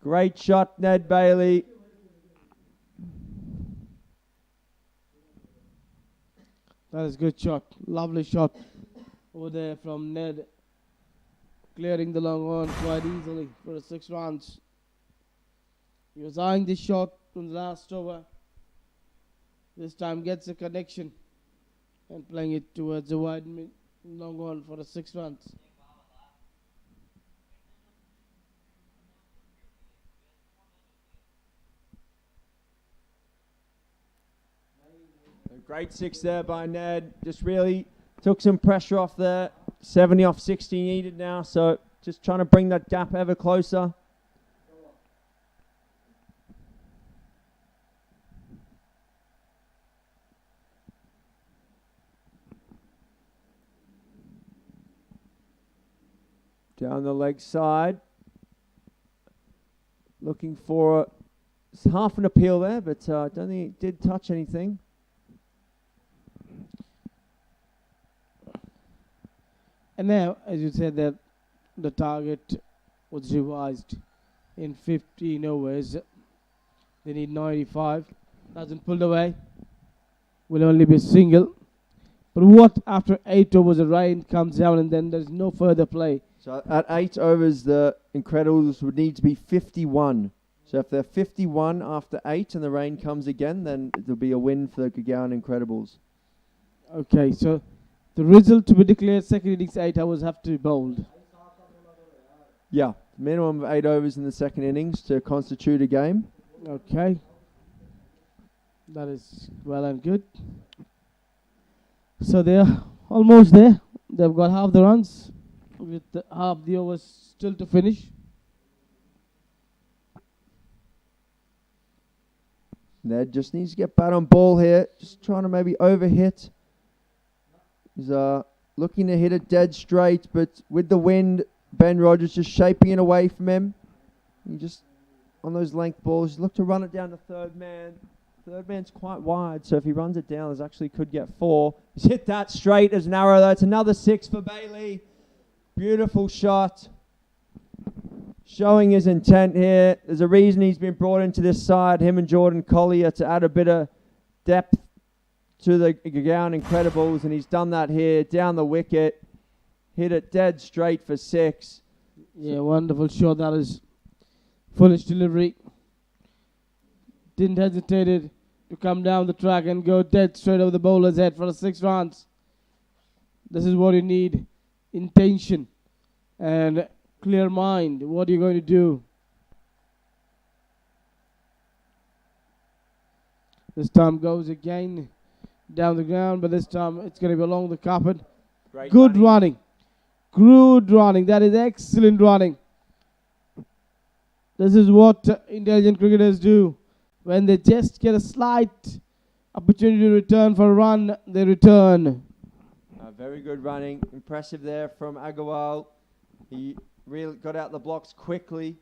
Great shot, Ned Bailey. That is a good shot. Lovely shot over there from Ned. Clearing the long on quite easily for the 6 runs. He was eyeing this shot from the last over. This time gets a connection. And playing it towards the wide long on for the 6 runs. A great 6 there by Ned. Just really took some pressure off there. 70 off 60 needed now. So just trying to bring that gap ever closer. Down the leg side. Looking for half an appeal there, but I don't think it did touch anything. And now, as you said, that the target was revised in 15 overs. They need 95. Doesn't pull away. Will only be single. But what after 8 overs, the rain comes down and then there's no further play. So at 8 overs, the Incredibles would need to be 51. So if they're 51 after 8 and the rain comes again, then it'll be a win for the Gurgaon Incredibles. Okay, so the result to be declared second innings 8 overs have to be bowled. Yeah, minimum of 8 overs in the second innings to constitute a game. Okay. That is well and good. So they're almost there. They've got half the runs with half the overs still to finish. Ned just needs to get bat on ball here. Just trying to maybe overhit. He's looking to hit it dead straight, but with the wind, Ben Rogers just shaping it away from him. He just, on those length balls, look to run it down to third man. Third man's quite wide, so if he runs it down, there's actually could get 4. He's hit that straight as an arrow, though. It's another 6 for Bailey. Beautiful shot. showing his intent here. There's a reason he's been brought into this side, him and Jordan Collier, to add a bit of depth to the Gurgaon Incredibles, and he's done that here, down the wicket, hit it dead straight for 6. Yeah, wonderful shot. That is foolish delivery. Didn't hesitate to come down the track and go dead straight over the bowler's head for 6 runs. This is what you need. Intention and clear mind. What are you going to do? This time goes again down the ground, but this time it's going to be along the carpet. Great Good running. Good running. That is excellent running. This is what intelligent cricketers do. When they just get a slight opportunity to return for a run, they return. Very good running. Impressive there from Agarwal. He really got out the blocks quickly.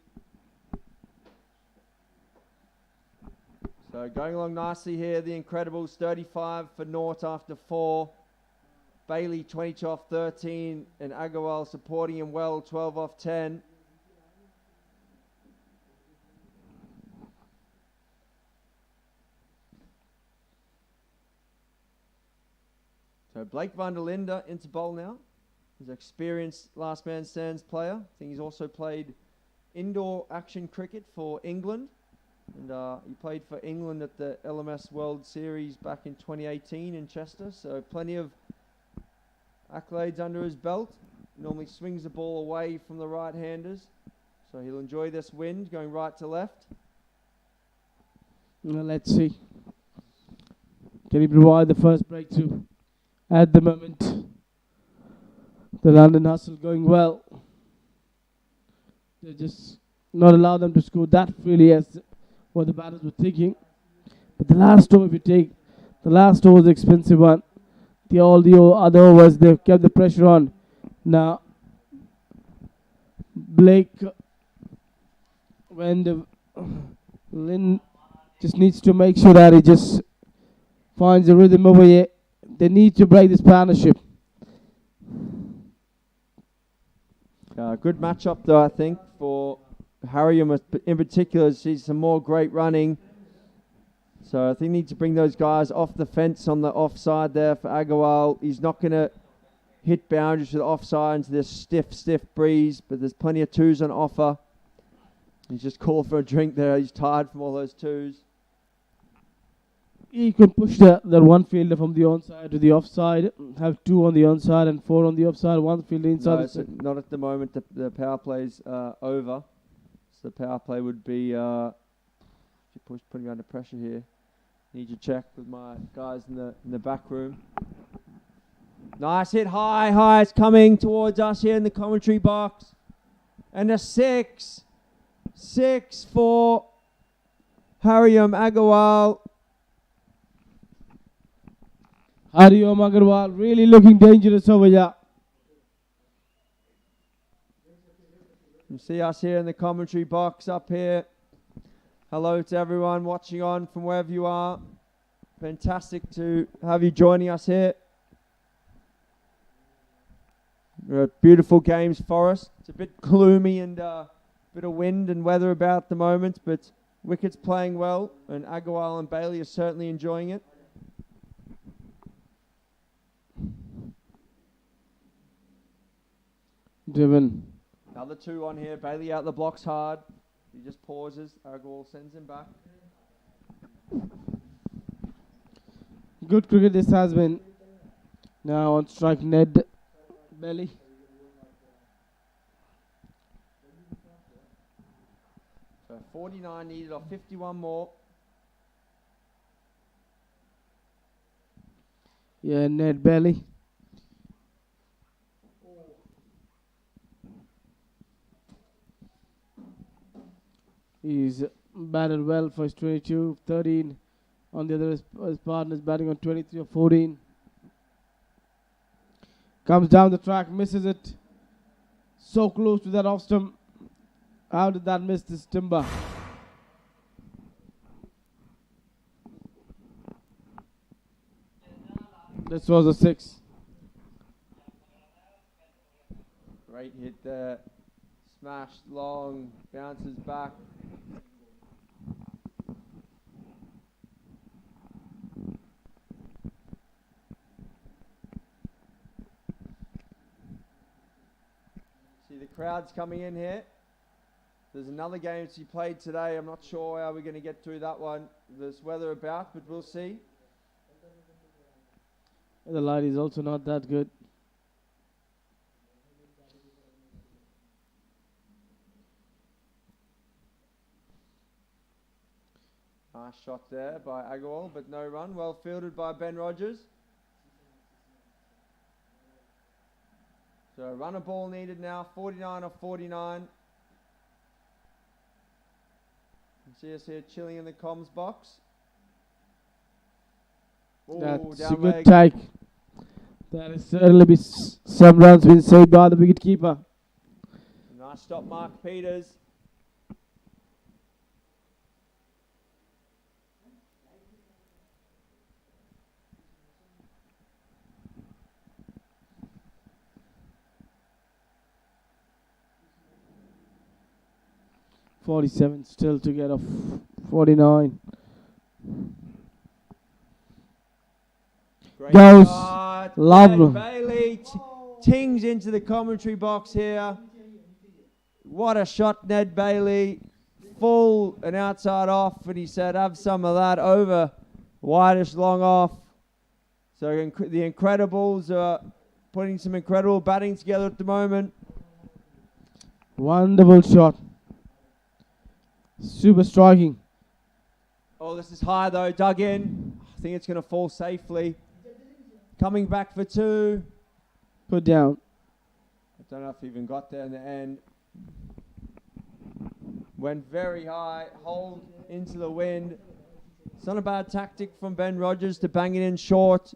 So going along nicely here, the Incredibles 35 for naught after 4. Bailey 22 off 13 and Agarwal supporting him well, 12 off 10. So Blake van der Linde into bowl now. He's an experienced last man stands player. I think he's also played indoor action cricket for England. And he played for England at the LMS World Series back in 2018 in Chester. So plenty of accolades under his belt. Normally swings the ball away from the right-handers. So he'll enjoy this wind going right to left. Well, let's see. Can he provide the first breakthrough? At the moment, the London hustle going well. They just not allow them to score that freely as what the batters were thinking. But the last over, if you take the last over, was the expensive one. All the other overs, they kept the pressure on. Now, Blake, when the Lynn just needs to make sure that he just finds the rhythm over here. They need to break this partnership. Good matchup though, I think, for Harrium in particular. Sees some more great running. So I think they need to bring those guys off the fence on the offside there for Agarwal. He's not going to hit boundaries to the offside into this stiff breeze, but there's plenty of 2s on offer. He's just called for a drink there. He's tired from all those 2s. You can push the one fielder from the onside to the offside, have 2 on the onside and 4 on the offside, 1 fielder inside. No, so not at the moment. The power play's over. So the power play would be putting you under pressure here. Need to check with my guys in the back room. Nice hit, high. It's coming towards us here in the commentary box. And a 6 for Harrium Agarwal. Harrium Agarwal really looking dangerous over here. You see us here in the commentary box up here. Hello to everyone watching on from wherever you are. Fantastic to have you joining us here. We're at beautiful Games Forest. It's a bit gloomy and a bit of wind and weather about at the moment, but wicket's playing well, and Agarwal and Bailey are certainly enjoying it. Driven. Another 2 on here. Bailey out the blocks hard. He just pauses. Agarwal sends him back. Good cricket this has been. Now on strike Ned Belly. So 49 needed off 51 more. Yeah, Ned Belly. He's batted well for his 22, 13. On the other, his partner's batting on 23 or 14. Comes down the track, misses it. So close to that off stump. How did that miss this timber? This was a 6. Great hit there. Smashed long, bounces back. See the crowds coming in here. There's another game to be played today. I'm not sure how we're going to get through that one. There's weather about, but we'll see. The light is also not that good. Nice shot there by Agarwal, but no run. Well fielded by Ben Rogers. So a runner ball needed now, 49 of 49. You see us here chilling in the comms box. Ooh, That's down a good leg. take. That is certainly be some runs been saved by the wicket keeper. Nice stop, Mark Peters. .47 still to get off 49. Great Goes. shot. Lovely. Ned Bailey tings into the commentary box here. What a shot, Ned Bailey. Full and outside off, and he said, have some of that over. Widest long off. So the Incredibles are putting some incredible batting together at the moment. Wonderful shot. Super striking. Oh, this is high though, dug in. I think it's going to fall safely. Coming back for two. Put down. I don't know if he even got there in the end. Went very high, hold into the wind. It's not a bad tactic from Ben Rogers to bang it in short.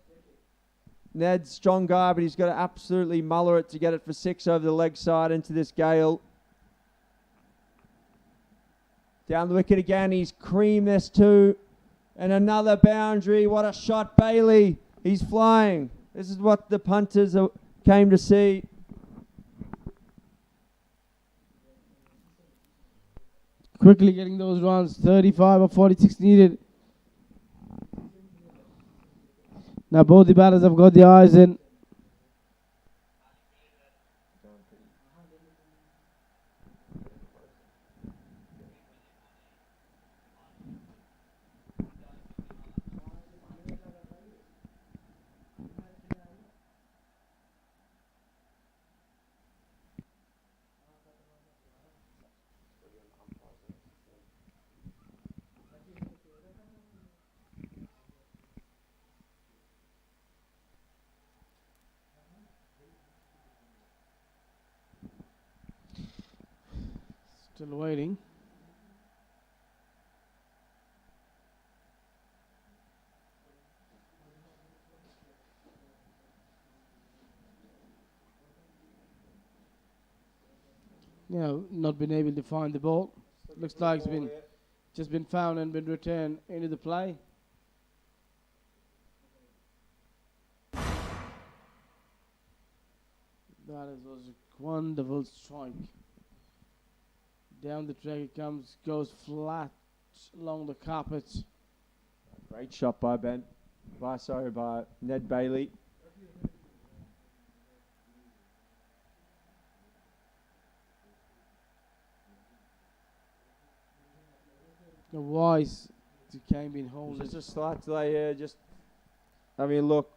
Ned's strong guy, but he's got to absolutely muller it to get it for six over the leg side into this gale. Down the wicket again, he's creamed this too. And another boundary, what a shot, Bailey. He's flying. This is what the punters came to see. Quickly getting those runs. 35 or 46 needed. Now both the batters have got the eyes in. Still waiting. Not been able to find the ball. Looks like it's just been found and been returned into the play. Was a wonderful strike. Down the track it comes, goes flat along the carpet. Great shot by by Ned Bailey. The wise came in holding. Just a slight delay here, just having a look.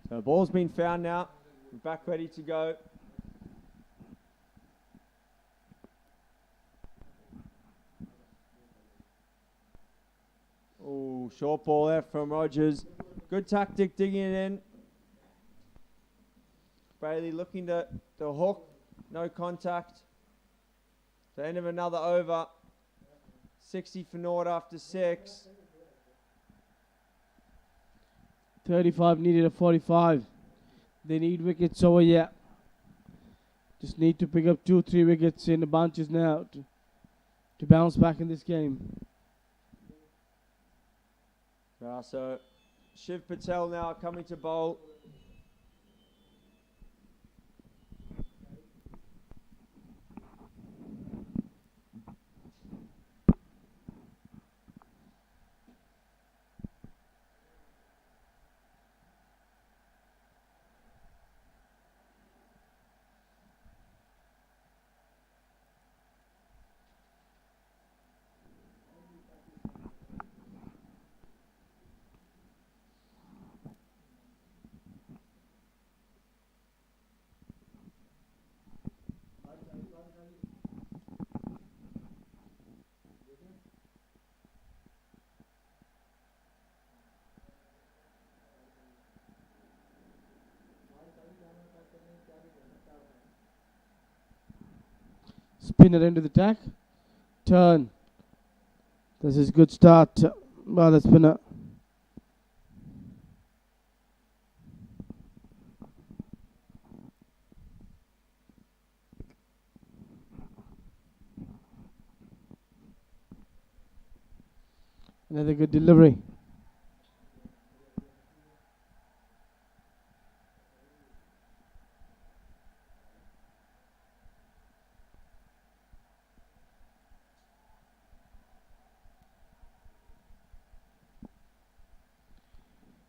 So the ball's been found now. We're back ready to go. Oh, short ball there from Rogers. Good tactic digging it in. Bailey looking to hook. No contact. The end of another over. 60 for naught after 6. 35 needed a 45. They need wickets over here. Just need to pick up 2-3 wickets in the bunches now to bounce back in this game. So Shiv Patel now coming to bowl. Spinner into the attack. Turn. This is good start by the spinner. Another good delivery.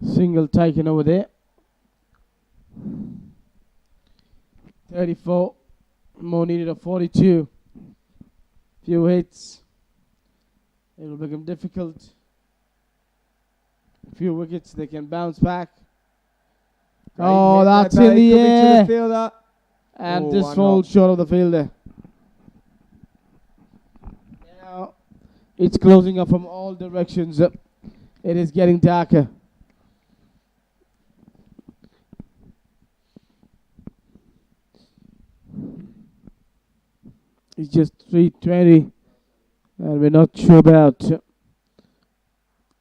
Single taken over there. 34. More needed a 42. Few hits. It will become difficult. A few wickets, they can bounce back. Great Oh, hit that's there, in Bailey. the Could be to air. the fielder. And Oh, just one falls off. short of the fielder. Now it's closing up from all directions. It is getting darker. It's just 3:20, and we're not sure about.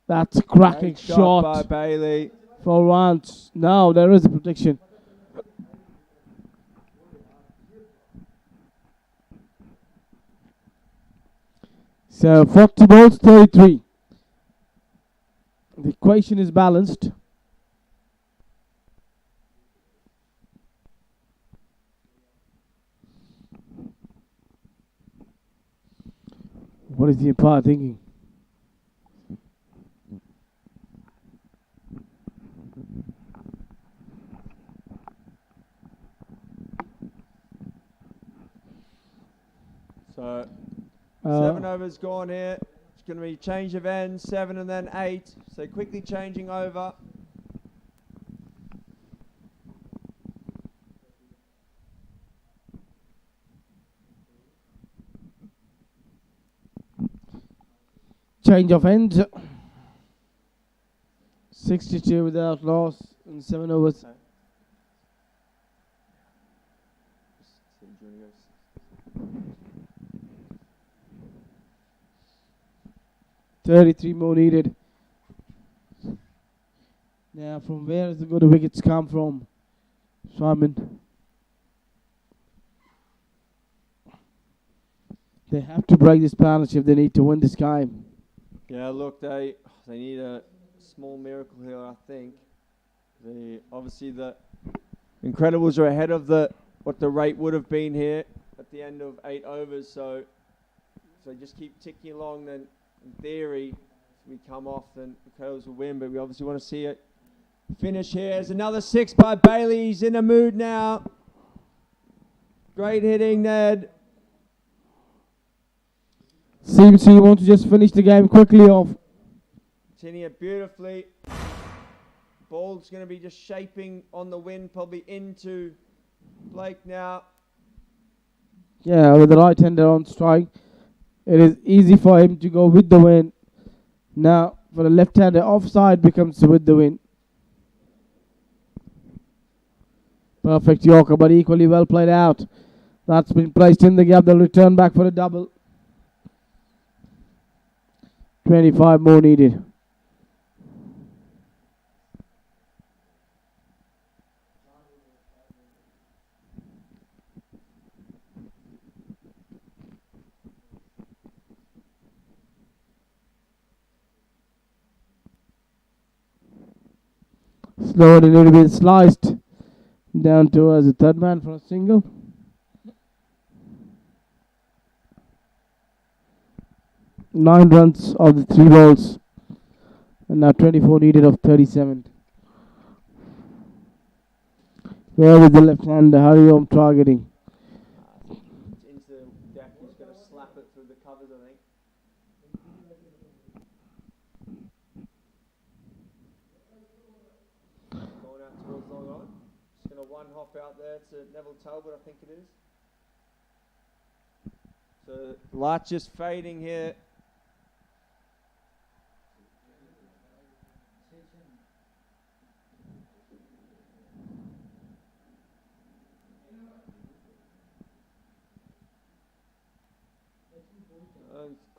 That's a cracking Great shot by shot Bailey. for once. Now there is a protection. So 40 balls, 33. The equation is balanced. What is the umpire thinking? So 7 overs gone here. It's going to be change of ends, 7 and then 8. So quickly changing over. Change of ends. 62 without loss in 7 overs. 33 more needed. Now, from where is the good wickets come from? Simon. They have to break this partnership. They need to win this game. Yeah, look, they need a small miracle here, I think. Obviously the Incredibles are ahead of what the rate would have been here at the end of 8 overs. So just keep ticking along. Then in theory, if we come off, then Incredibles will win. But we obviously want to see it finish here. There's another 6 by Bailey. He's in a mood now. Great hitting, Ned. Seems he wants to just finish the game quickly off. Hitting it beautifully. Ball's going to be just shaping on the wind, probably into Blake now. Yeah, with the right hander on strike, it is easy for him to go with the wind. Now, for the left hander, offside becomes with the wind. Perfect Yorker, but equally well played out. That's been placed in the gap. They'll return back for a double. 25 more needed. Slowly, a little bit sliced down towards the third man for a single. Nine runs of the 3 balls, and now 24 needed of 37. Where is the left-hander? Hurry home targeting. It's into the deck. He's going to slap it through the covers, I think. Going out towards long on. Just going to one hop out there to Neville Talbot, I think it is. So light just fading here.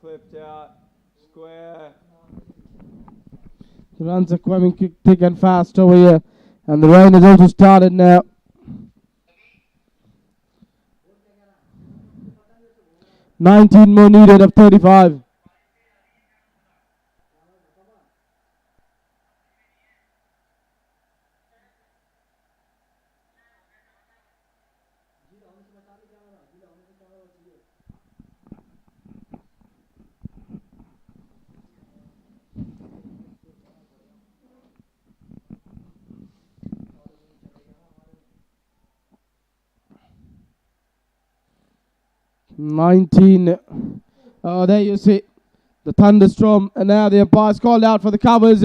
Clipped out, square. The runs are coming thick and fast over here, and the rain has also started now. "19 more needed of 35. Oh, there you see the thunderstorm, and now the umpire's called out for the covers.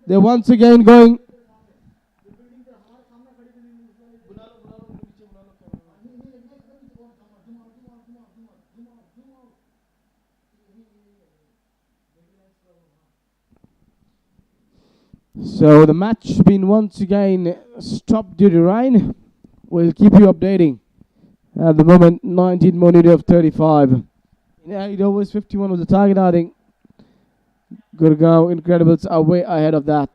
They're once again going. So the match has been once again stopped due to rain. We'll keep you updating. At the moment, 19 more needed of 35. In 8 overs, 51 was the target. I think Gurgaon Incredibles are way ahead of that.